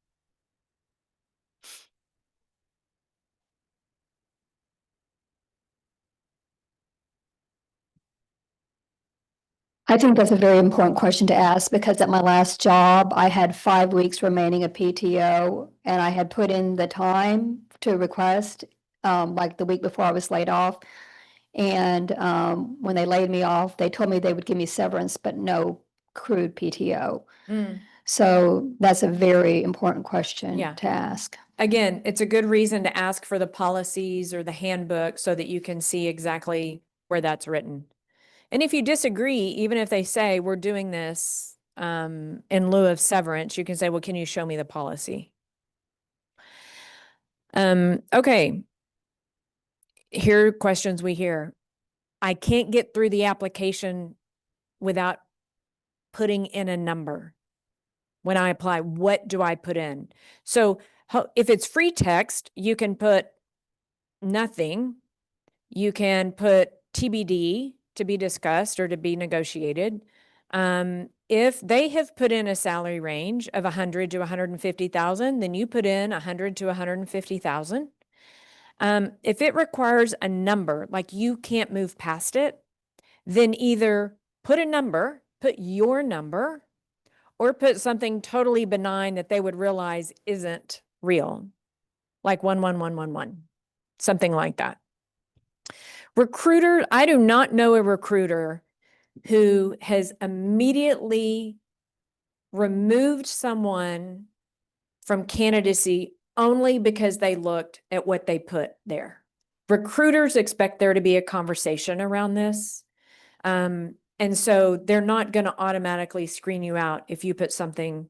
[SPEAKER 12] I think that's a very important question to ask, because at my last job, I had 5 weeks remaining of PTO, and I had put in the time to request, like the week before I was laid off. And when they laid me off, they told me they would give me severance, but no accrued PTO. So that's a very important question
[SPEAKER 4] Yeah.
[SPEAKER 12] to ask.
[SPEAKER 4] Again, it's a good reason to ask for the policies or the handbook so that you can see exactly where that's written. And if you disagree, even if they say we're doing this in lieu of severance, you can say, well, can you show me the policy? Okay. Here are questions we hear. I can't get through the application without putting in a number. When I apply, what do I put in? So if it's free text, you can put nothing. You can put TBD, to be discussed or to be negotiated. If they have put in a salary range of 100 to 150,000, then you put in 100 to 150,000. If it requires a number, like you can't move past it, then either put a number, put your number, or put something totally benign that they would realize isn't real, like 11111, something like that. Recruiter, I do not know a recruiter who has immediately removed someone from candidacy only because they looked at what they put there. Recruiters expect there to be a conversation around this. And so they're not going to automatically screen you out if you put something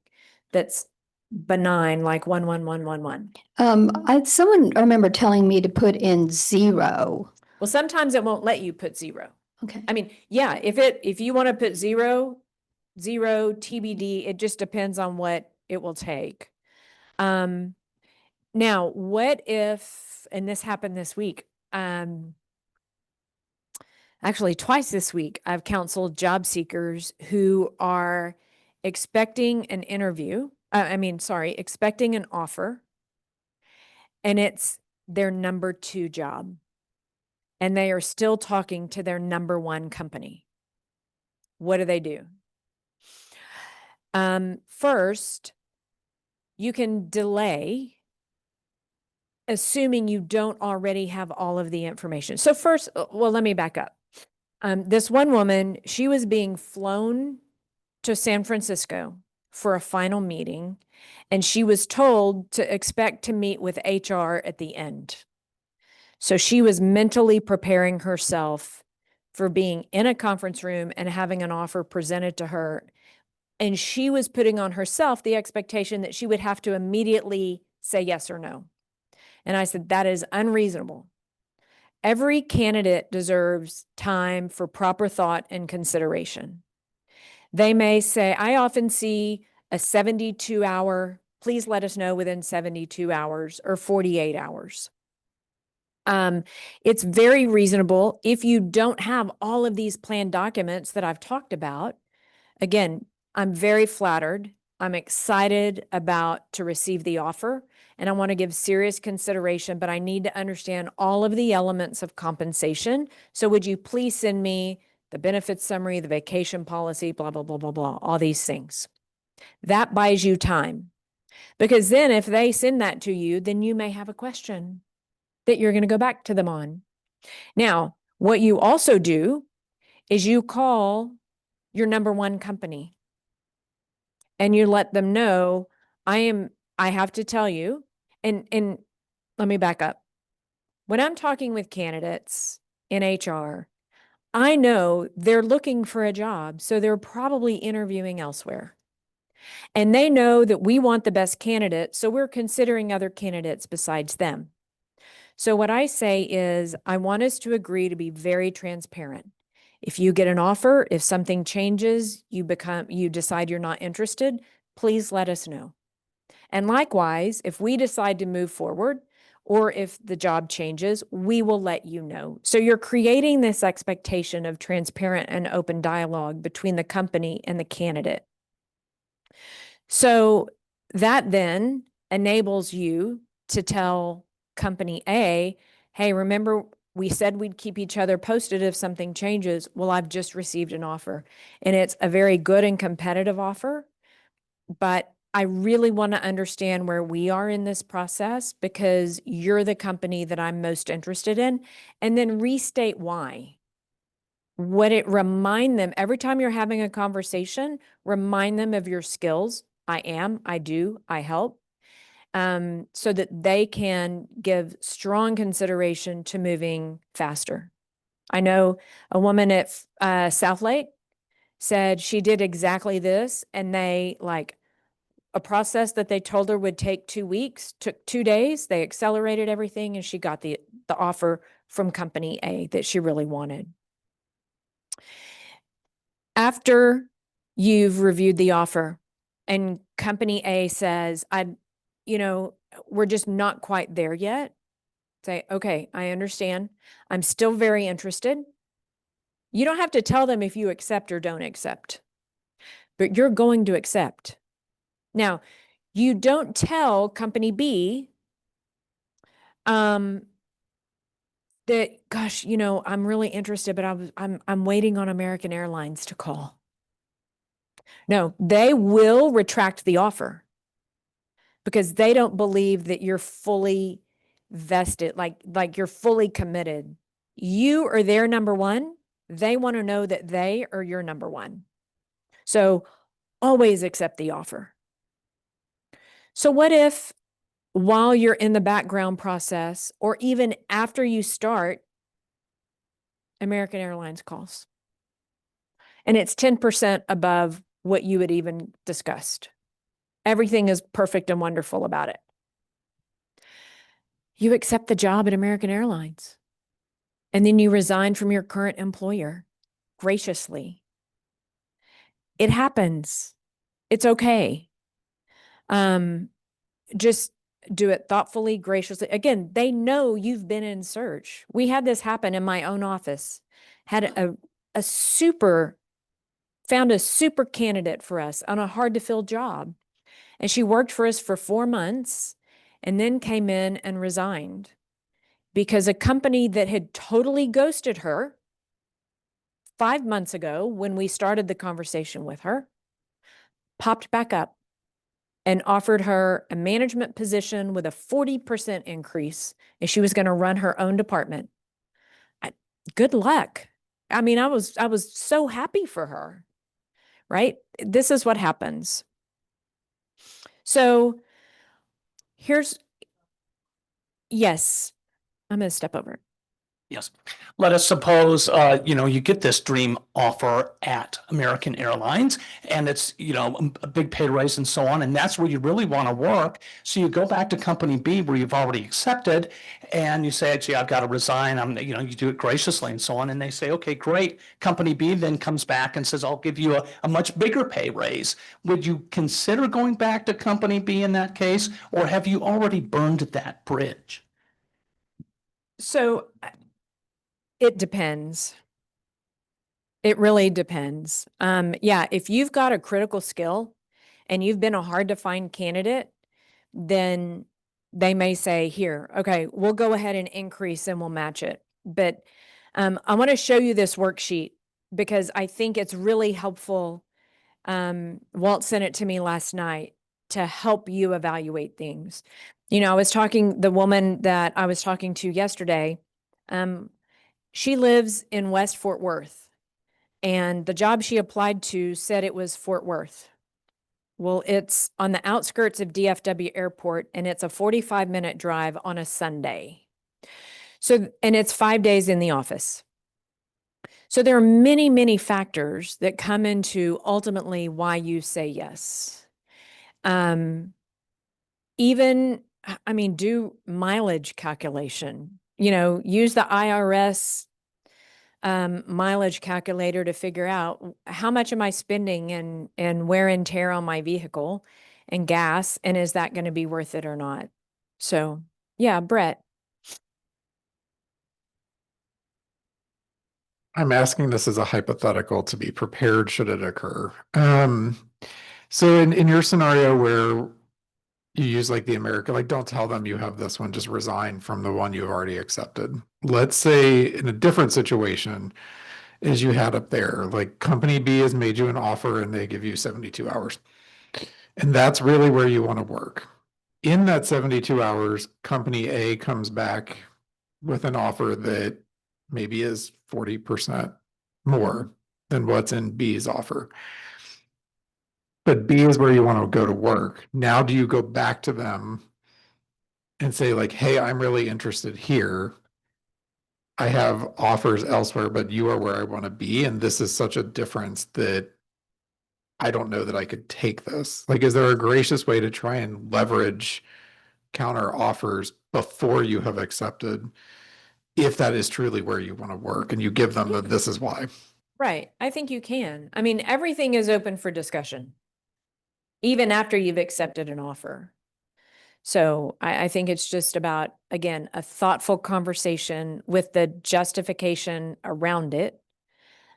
[SPEAKER 4] that's benign, like 11111.
[SPEAKER 12] Someone I remember telling me to put in 0.
[SPEAKER 4] Well, sometimes it won't let you put 0.
[SPEAKER 12] Okay.
[SPEAKER 4] I mean, yeah, if you want to put 0 TBD, it just depends on what it will take. Now, what if, and this happened this week, actually twice this week, I've counseled job seekers who are expecting an interview, expecting an offer, and it's their number 2 job, and they are still talking to their number 1 company. What do? First, you can delay, assuming you don't already have all of the information. So first, well, let me back up. This one woman, she was being flown to San Francisco for a final meeting, and she was told to expect to meet with HR at the end. So she was mentally preparing herself for being in a conference room and having an offer presented to her. And she was putting on herself the expectation that she would have to immediately say yes or no. And I said, that is unreasonable. Every candidate deserves time for proper thought and consideration. They may say, I often see a 72-hour, please let us know within 72 hours or 48 hours. It's very reasonable if you don't have all of these planned documents that I've talked about. Again, I'm very flattered. I'm excited to receive the offer, and I want to give serious consideration, but I need to understand all of the elements of compensation. So would you please send me the benefits summary, the vacation policy, blah, blah, blah, blah, blah, all these things. That buys you time, because then if they send that to you, then you may have a question that you're going to go back to them on. Now, what you also do is you call your number 1 company and you let them know, I have to tell you, and let me back up. When I'm talking with candidates in HR, I know they're looking for a job, so they're probably interviewing elsewhere. And they know that we want the best candidate, so we're considering other candidates besides them. So what I say is, I want us to agree to be very transparent. If you get an offer, if something changes, you decide you're not interested, please let us know. And likewise, if we decide to move forward, or if the job changes, we will let you know. So you're creating this expectation of transparent and open dialogue between the company and the candidate. So that then enables you to tell company A, hey, remember we said we'd keep each other posted if something changes. Well, I've just received an offer, and it's a very good and competitive offer, but I really want to understand where we are in this process because you're the company that I'm most interested in. And then restate why. Remind them every time you're having a conversation, remind them of your skills. I am, I do, I help. So that they can give strong consideration to moving faster. I know a woman at South Lake said she did exactly this, and they a process that they told her would take 2 weeks, took 2 days. They accelerated everything, and she got the offer from company A that she really wanted. After you've reviewed the offer and company A says, we're just not quite there yet. Say, okay, I understand. I'm still very interested. You don't have to tell them if you accept or don't accept, but you're going to accept. Now, you don't tell company B that, gosh, I'm really interested, but I'm waiting on American Airlines to call. No, they will retract the offer because they don't believe that you're fully vested, like you're fully committed. You are their number one. They want to know that they are your number one. So always accept the offer. So what if while you're in the background process, or even after you start, American Airlines calls? And it's 10% above what you had even discussed. Everything is perfect and wonderful about it. You accept the job at American Airlines, and then you resign from your current employer graciously. It happens. It's okay. Just do it thoughtfully, graciously. Again, they know you've been in search. We had this happen in my own office. Had found a super candidate for us on a hard to fill job. And she worked for us for 4 months and then came in and resigned because a company that had totally ghosted her 5 months ago when we started the conversation with her popped back up and offered her a management position with a 40% increase, and she was going to run her own department. Good luck. I mean, I was so happy for her, right? This is what happens. So yes, I'm going to step over.
[SPEAKER 14] Yes. Let us suppose, you get this dream offer at American Airlines and it's, a big pay raise and so on. And that's where you really want to work. So you go back to company B where you've already accepted and you say, gee, I've got to resign. You do it graciously and so on. And they say, okay, great. Company B then comes back and says, I'll give you a much bigger pay raise. Would you consider going back to company B in that case? Or have you already burned that bridge?
[SPEAKER 4] So it depends. It really depends. If you've got a critical skill and you've been a hard to find candidate, then they may say, here, okay, we'll go ahead and increase and we'll match it. But I want to show you this worksheet because I think it's really helpful. Walt sent it to me last night to help you evaluate things. The woman that I was talking to yesterday, she lives in West Fort Worth, and the job she applied to said it was Fort Worth. Well, it's on the outskirts of DFW Airport, and it's a 45-minute drive on a Sunday. And it's 5 days in the office. So there are many, many factors that come into ultimately why you say yes. Even, I mean, do mileage calculation, use the IRS mileage calculator to figure out how much am I spending and wear and tear on my vehicle and gas, and is that going to be worth it or not? So, yeah, Brett.
[SPEAKER 5] I'm asking this as a hypothetical to be prepared should it occur. So in your scenario where you use like the American, like don't tell them you have this one, just resign from the one you've already accepted. Let's say in a different situation as you had up there, like company B has made you an offer and they give you 72 hours. And that's really where you want to work. In that 72 hours, company A comes back with an offer that maybe is 40% more than what's in B's offer. But B is where you want to go to work. Now, do you go back to them and say, like, hey, I'm really interested here. I have offers elsewhere, but you are where I want to be. And this is such a difference that I don't know that I could take this. Like, is there a gracious way to try and leverage counter offers before you have accepted, if that is truly where you want to work and you give them that this is why?
[SPEAKER 4] Right. I think you can. I mean, everything is open for discussion, even after you've accepted an offer. So I think it's just about, again, a thoughtful conversation with the justification around it,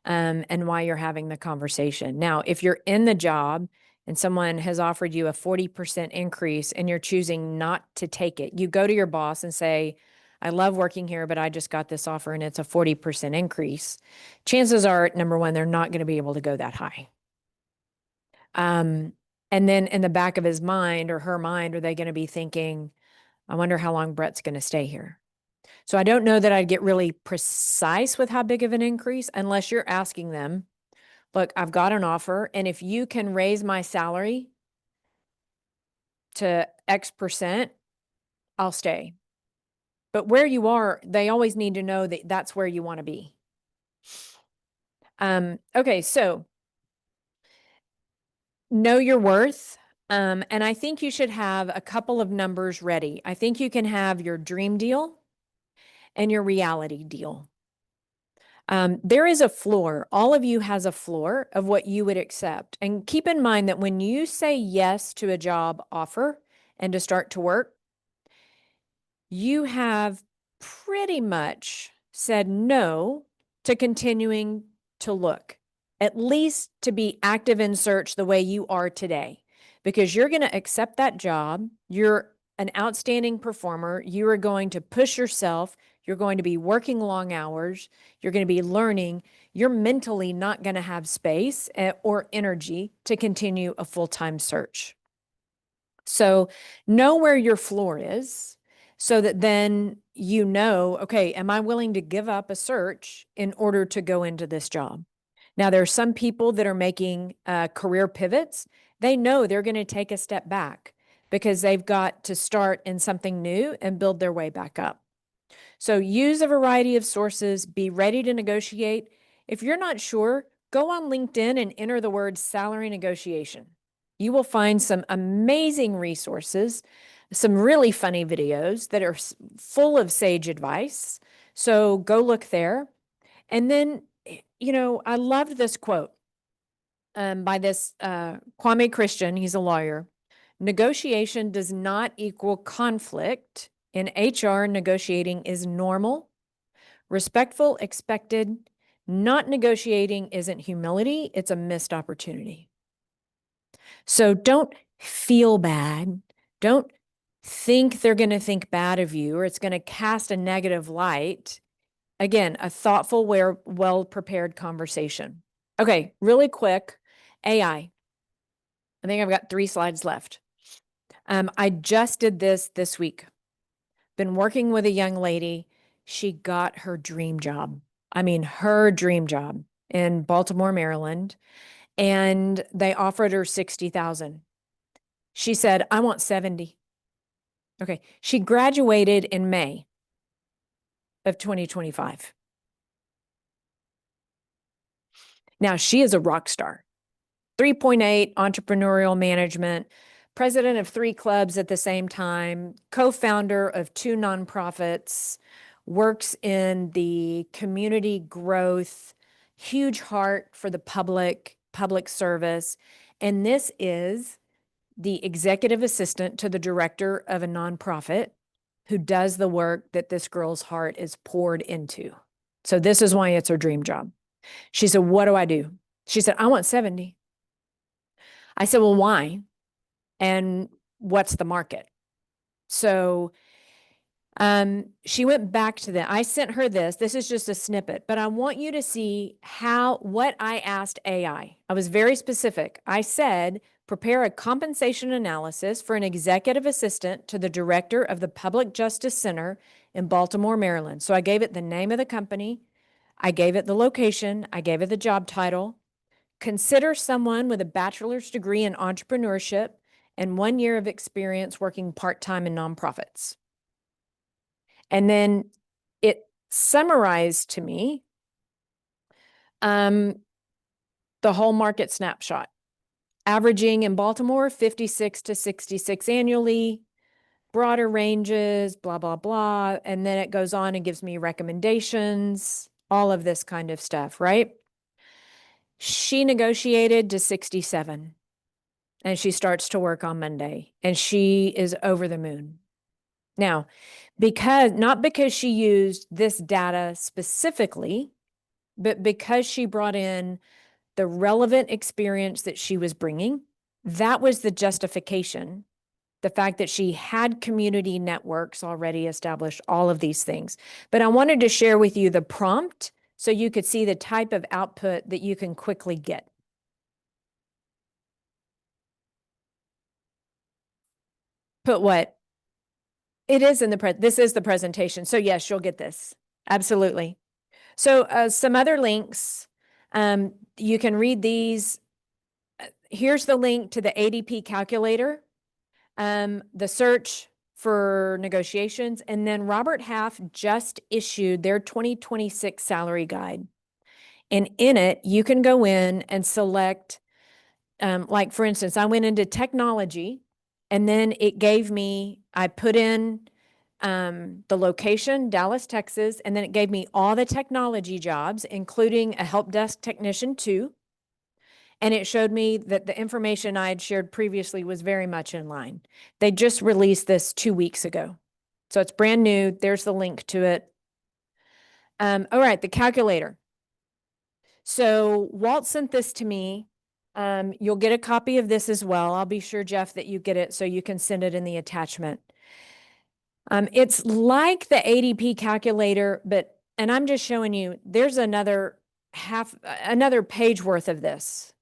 [SPEAKER 4] and why you're having the conversation. Now, if you're in the job and someone has offered you a 40% increase and you're choosing not to take it, you go to your boss and say, I love working here, but I just got this offer and it's a 40% increase. Chances are, number one, they're not going to be able to go that high. And then in the back of his mind or her mind, are they going to be thinking, I wonder how long Brett's going to stay here? So I don't know that I'd get really precise with how big of an increase unless you're asking them, look, I've got an offer, and if you can raise my salary to X%, I'll stay. But where you are, they always need to know that that's where you want to be. Okay, so know your worth. And I think you should have a couple of numbers ready. I think you can have your dream deal and your reality deal. There is a floor. All of you has a floor of what you would accept. And keep in mind that when you say yes to a job offer and to start to work, you have pretty much said no to continuing to look, at least to be active in search the way you are today, because you're going to accept that job. You're an outstanding performer. You are going to push yourself. You're going to be working long hours. You're going to be learning. You're mentally not going to have space or energy to continue a full-time search. So know where your floor is so that then you know, okay, am I willing to give up a search in order to go into this job? Now, there are some people that are making career pivots. They know they're going to take a step back because they've got to start in something new and build their way back up. So use a variety of sources, be ready to negotiate. If you're not sure, go on LinkedIn and enter the word salary negotiation. You will find some amazing resources, some really funny videos that are full of sage advice. So go look there. And then, I loved this quote by this Kwame Christian. He's a lawyer. Negotiation does not equal conflict. In HR, negotiating is normal, respectful, expected. Not negotiating isn't humility, it's a missed opportunity. So don't feel bad. Don't think they're going to think bad of you or it's going to cast a negative light. Again, a thoughtful, well-prepared conversation. Okay, really quick, AI. I think I've got 3 slides left. I just did this week. Been working with a young lady. She got her dream job. I mean, her dream job in Baltimore, Maryland. And they offered her $60,000. She said, I want 70. Okay. She graduated in May of 2025. Now she is a rock star. 3.8 entrepreneurial management, president of 3 clubs at the same time, co-founder of 2 nonprofits, works in the community growth, huge heart for the public service. And this is the executive assistant to the director of a nonprofit who does the work that this girl's heart is poured into. So this is why it's her dream job. She said, what do I do? She said, I want 70. I said, well, why? And what's the market? So she went back to that. I sent her this. This is just a snippet, but I want you to see what I asked AI. I was very specific. I said, prepare a compensation analysis for an executive assistant to the director of the Public Justice Center in Baltimore, Maryland. So I gave it the name of the company. I gave it the location. I gave it the job title. Consider someone with a bachelor's degree in entrepreneurship and 1 year of experience working part-time in nonprofits. And then it summarized to me the whole market snapshot. Averaging in Baltimore, 56 to 66 annually, broader ranges, blah, blah, blah. And then it goes on and gives me recommendations, all of this kind of stuff, right? She negotiated to 67 and she starts to work on Monday and she is over the moon. Now, not because she used this data specifically, but because she brought in the relevant experience that she was bringing, that was the justification. The fact that she had community networks already established, all of these things. But I wanted to share with you the prompt so you could see the type of output that you can quickly get. Put what? It is in this is the presentation. So yes, you'll get this. Absolutely. So some other links, you can read these. Here's the link to the ADP calculator, the search for negotiations, and then Robert Half just issued their 2026 salary guide. And in it, you can go in and select, like for instance, I went into technology and then it gave me, I put in the location, Dallas, Texas, and then it gave me all the technology jobs, including a help desk technician too. And it showed me that the information I had shared previously was very much in line. They just released this 2 weeks ago. So it's brand new. There's the link to it. All right, the calculator. So Walt sent this to me. You'll get a copy of this as well. I'll be sure, Jeff, that you get it so you can send it in the attachment. It's like the ADP calculator, and I'm just showing you, there's another page worth of this,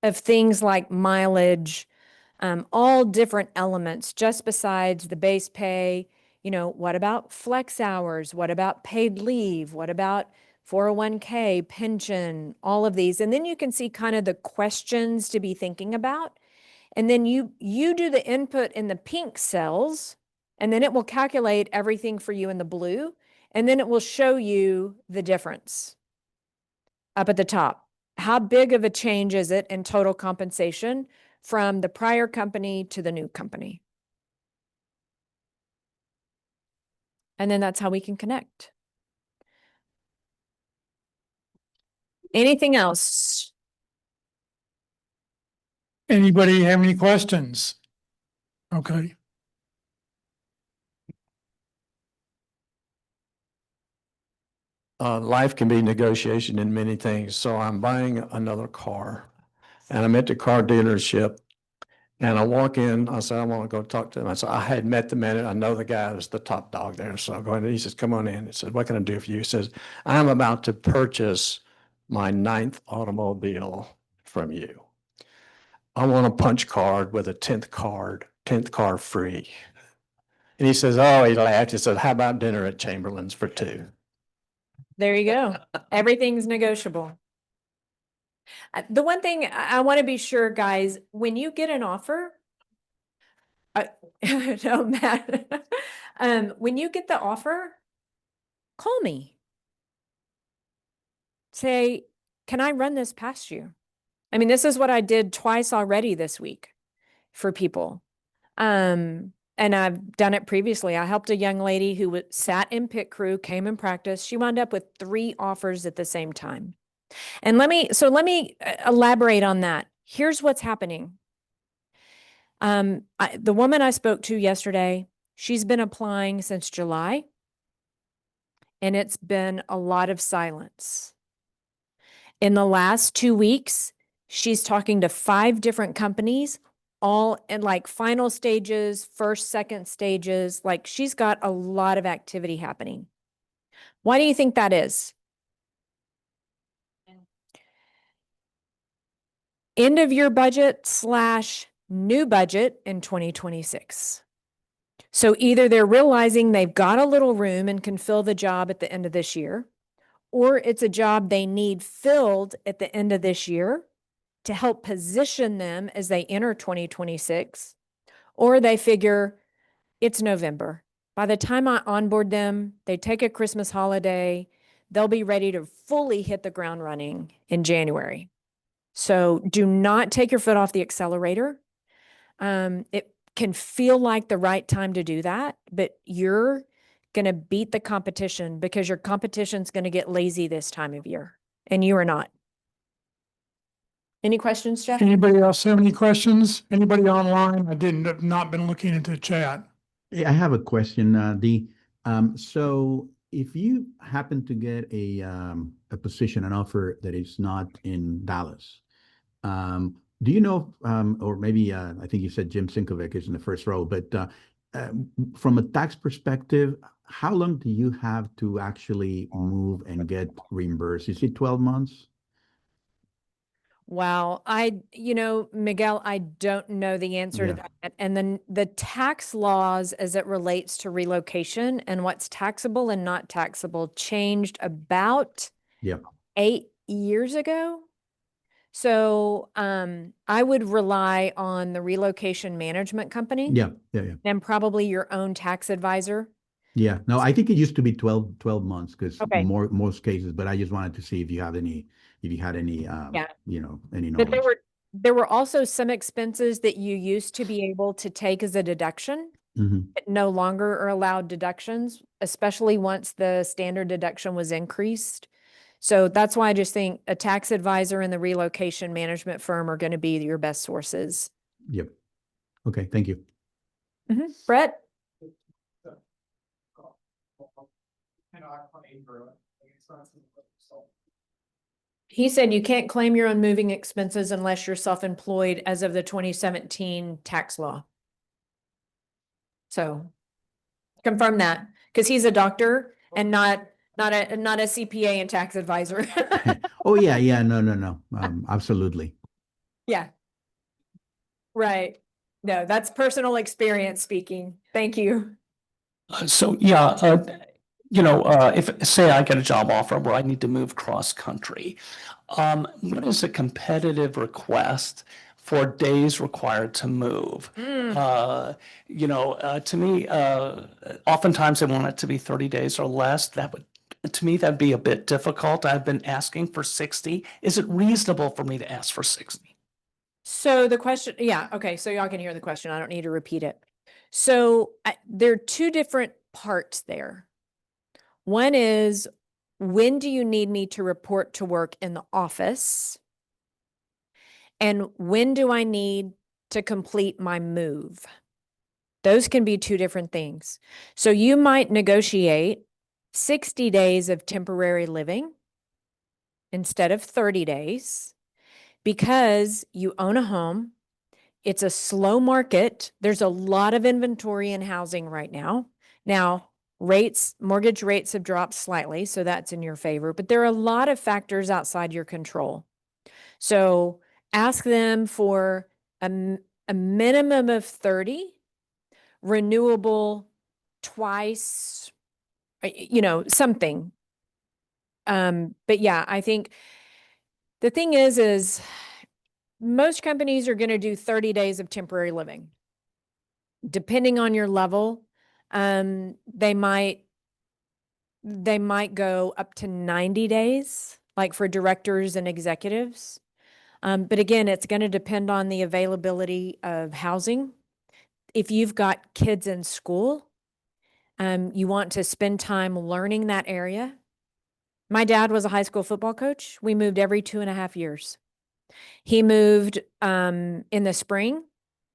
[SPEAKER 4] of things like mileage, all different elements, just besides the base pay. You know, what about flex hours? What about paid leave? What about 401k, pension, all of these? And then you can see kind of the questions to be thinking about. And then you do the input in the pink cells, and then it will calculate everything for you in the blue, and then it will show you the difference up at the top. How big of a change is it in total compensation from the prior company to the new company? And then that's how we can connect. Anything else?
[SPEAKER 1] Anybody have any questions? Okay.
[SPEAKER 13] Life can be negotiation in many things. So I'm buying another car and I'm at the car dealership and I walk in, I said, I want to go talk to him. I said, I had met the man. I know the guy was the top dog there. So I go in, he says, come on in. He said, what can I do for you? He says, I'm about to purchase my 9th automobile from you. I want a punch card with a 10th car free. And he says, oh, he laughed. He said, how about dinner at Chamberlain's for 2?
[SPEAKER 4] There you go. Everything's negotiable. The one thing I want to be sure, guys, when you get an offer, no, Matt, when you get the offer, call me. Say, can I run this past you? I mean, this is what I did twice already this week for people. And I've done it previously. I helped a young lady who sat in pit crew, came and practiced. She wound up with 3 offers at the same time. And let me elaborate on that. Here's what's happening. The woman I spoke to yesterday, she's been applying since July, and it's been a lot of silence. In the last 2 weeks, she's talking to 5 different companies, all in like final stages, first, second stages. Like, she's got a lot of activity happening. Why do you think that is? End of year budget / new budget in 2026. So either they're realizing they've got a little room and can fill the job at the end of this year, or it's a job they need filled at the end of this year to help position them as they enter 2026, or they figure it's November. By the time I onboard them, they take a Christmas holiday, they'll be ready to fully hit the ground running in January. So do not take your foot off the accelerator. It can feel like the right time to do that, but you're going to beat the competition because your competition's going to get lazy this time of year, and you are not. Any questions, Jeff?
[SPEAKER 1] Anybody else have any questions? Anybody online? I've not been looking into the chat.
[SPEAKER 17] Hey, I have a question, Dee. So if you happen to get a position, an offer that is not in Dallas, do you know, or maybe I think you said Jim Sinkovic is in the first row, but from a tax perspective, how long do you have to actually move and get reimbursed? Is it 12 months?
[SPEAKER 4] Wow. Miguel, I don't know the answer to that. And then the tax laws as it relates to relocation and what's taxable and not taxable changed about 8 years ago. So I would rely on the relocation management company.
[SPEAKER 17] Yeah.
[SPEAKER 4] And probably your own tax advisor.
[SPEAKER 17] Yeah. No, I think it used to be 12 months because
[SPEAKER 4] Okay.
[SPEAKER 17] most cases, but I just wanted to see if you had any, any knowledge.
[SPEAKER 4] But there were also some expenses that you used to be able to take as a deduction that no longer are allowed deductions, especially once the standard deduction was increased. So that's why I just think a tax advisor and the relocation management firm are going to be your best sources.
[SPEAKER 17] Yep. Okay. Thank you.
[SPEAKER 4] Brett? He said you can't claim your own moving expenses unless you're self-employed as of the 2017 tax law. So confirm that, because he's a doctor and not a CPA and tax advisor.
[SPEAKER 17] Oh yeah. No. Absolutely.
[SPEAKER 4] Yeah. Right. No, that's personal experience speaking. Thank you.
[SPEAKER 14] If say I get a job offer where I need to move cross country, what is a competitive request for days required to move? To me, oftentimes they want it to be 30 days or less. To me, that'd be a bit difficult. I've been asking for 60. Is it reasonable for me to ask for 60?
[SPEAKER 4] So the question, okay, so y'all can hear the question. I don't need to repeat it. So there are 2 different parts there. One is, when do you need me to report to work in the office? And when do I need to complete my move? Those can be 2 different things. So you might negotiate 60 days of temporary living instead of 30 days because you own a home. It's a slow market. There's a lot of inventory in housing right now. Now, mortgage rates have dropped slightly, so that's in your favor, but there are a lot of factors outside your control. So ask them for a minimum of 30, renewable twice, something. But yeah, I think the thing is most companies are going to do 30 days of temporary living. Depending on your level, they might go up to 90 days, like for directors and executives. But again, it's going to depend on the availability of housing. if you've got kids in school, you want to spend time learning that area. My dad was a high school football coach. We moved every 2.5 years. He moved in the spring,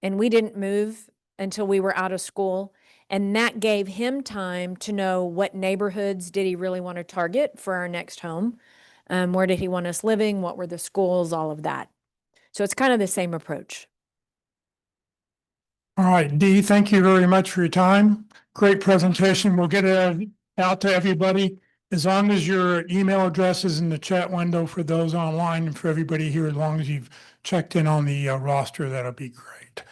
[SPEAKER 4] and we didn't move until we were out of school. And that gave him time to know what neighborhoods did he really want to target for our next home. Where did he want us living? What were the schools? All of that. So it's kind of the same approach.
[SPEAKER 1] All right, Dee, thank you very much for your time. Great presentation. We'll get it out to everybody. As long as your email address is in the chat window for those online and for everybody here, as long as you've checked in on the roster, that'll be great.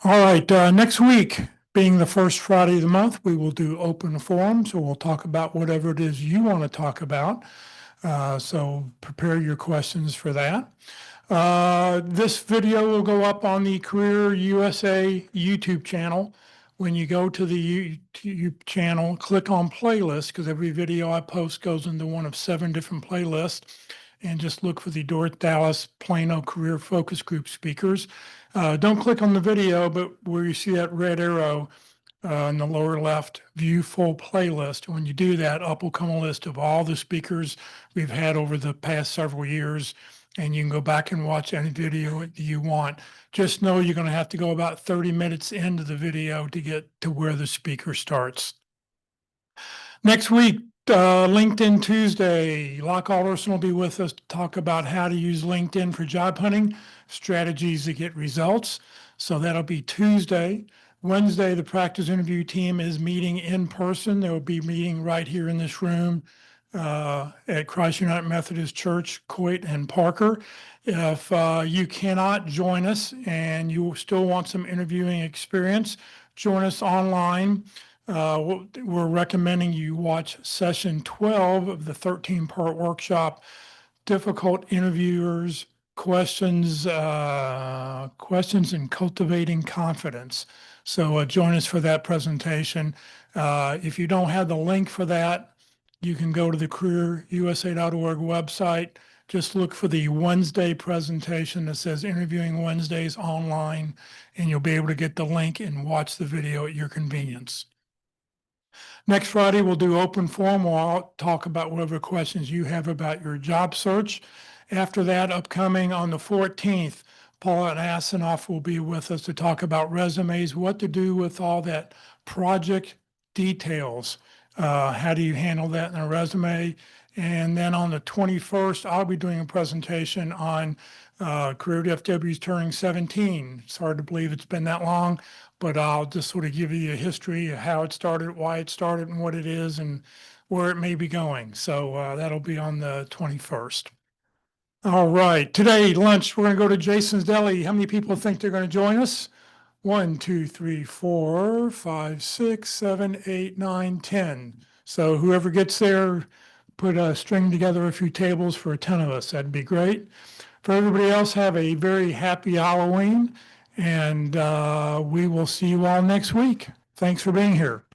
[SPEAKER 1] All right, next week, being the first Friday of the month, we will do open forum. So we'll talk about whatever it is you want to talk about. So prepare your questions for that. This video will go up on the Career USA YouTube channel. When you go to the YouTube channel, click on playlist, because every video I post goes into one of 7 different playlists, and just look for the North Dallas Plano Career Focus Group speakers. Don't click on the video, but where you see that red arrow in the lower left, view full playlist. When you do that, up will come a list of all the speakers we've had over the past several years, and you can go back and watch any video that you want. Just know you're going to have to go about 30 minutes into the video to get to where the speaker starts. Next week, LinkedIn Tuesday, Locke Alderson will be with us to talk about how to use LinkedIn for job hunting, strategies to get results. So that'll be Tuesday. Wednesday, the practice interview team is meeting in person. They will be meeting right here in this room at Christ United Methodist Church, Coit and Parker. If you cannot join us and you still want some interviewing experience, join us online. We're recommending you watch session 12 of the 13-part workshop, Difficult Interviewers, Questions and Cultivating Confidence. So join us for that presentation. If you don't have the link for that, you can go to the careerusa.org website. Just look for the Wednesday presentation that says Interviewing Wednesdays online, and you'll be able to get the link and watch the video at your convenience. Next Friday, we'll do open forum. We'll talk about whatever questions you have about your job search. After that, upcoming on the 14th, Paula Asanoff will be with us to talk about resumes, what to do with all that project details. How do you handle that in a resume? And then on the 21st, I'll be doing a presentation on Career DFW's turning 17. It's hard to believe it's been that long, but I'll just sort of give you a history of how it started, why it started, and what it is, and where it may be going. So that'll be on the 21st. All right, today, lunch, we're going to go to Jason's Deli. How many people think they're going to join us? 1, 2, 3, 4, 5, 6, 7, 8, 9, 10. So whoever gets there, put a string together a few tables for 10 of us. That'd be great. For everybody else, have a very happy Halloween, and we will see you all next week. Thanks for being here.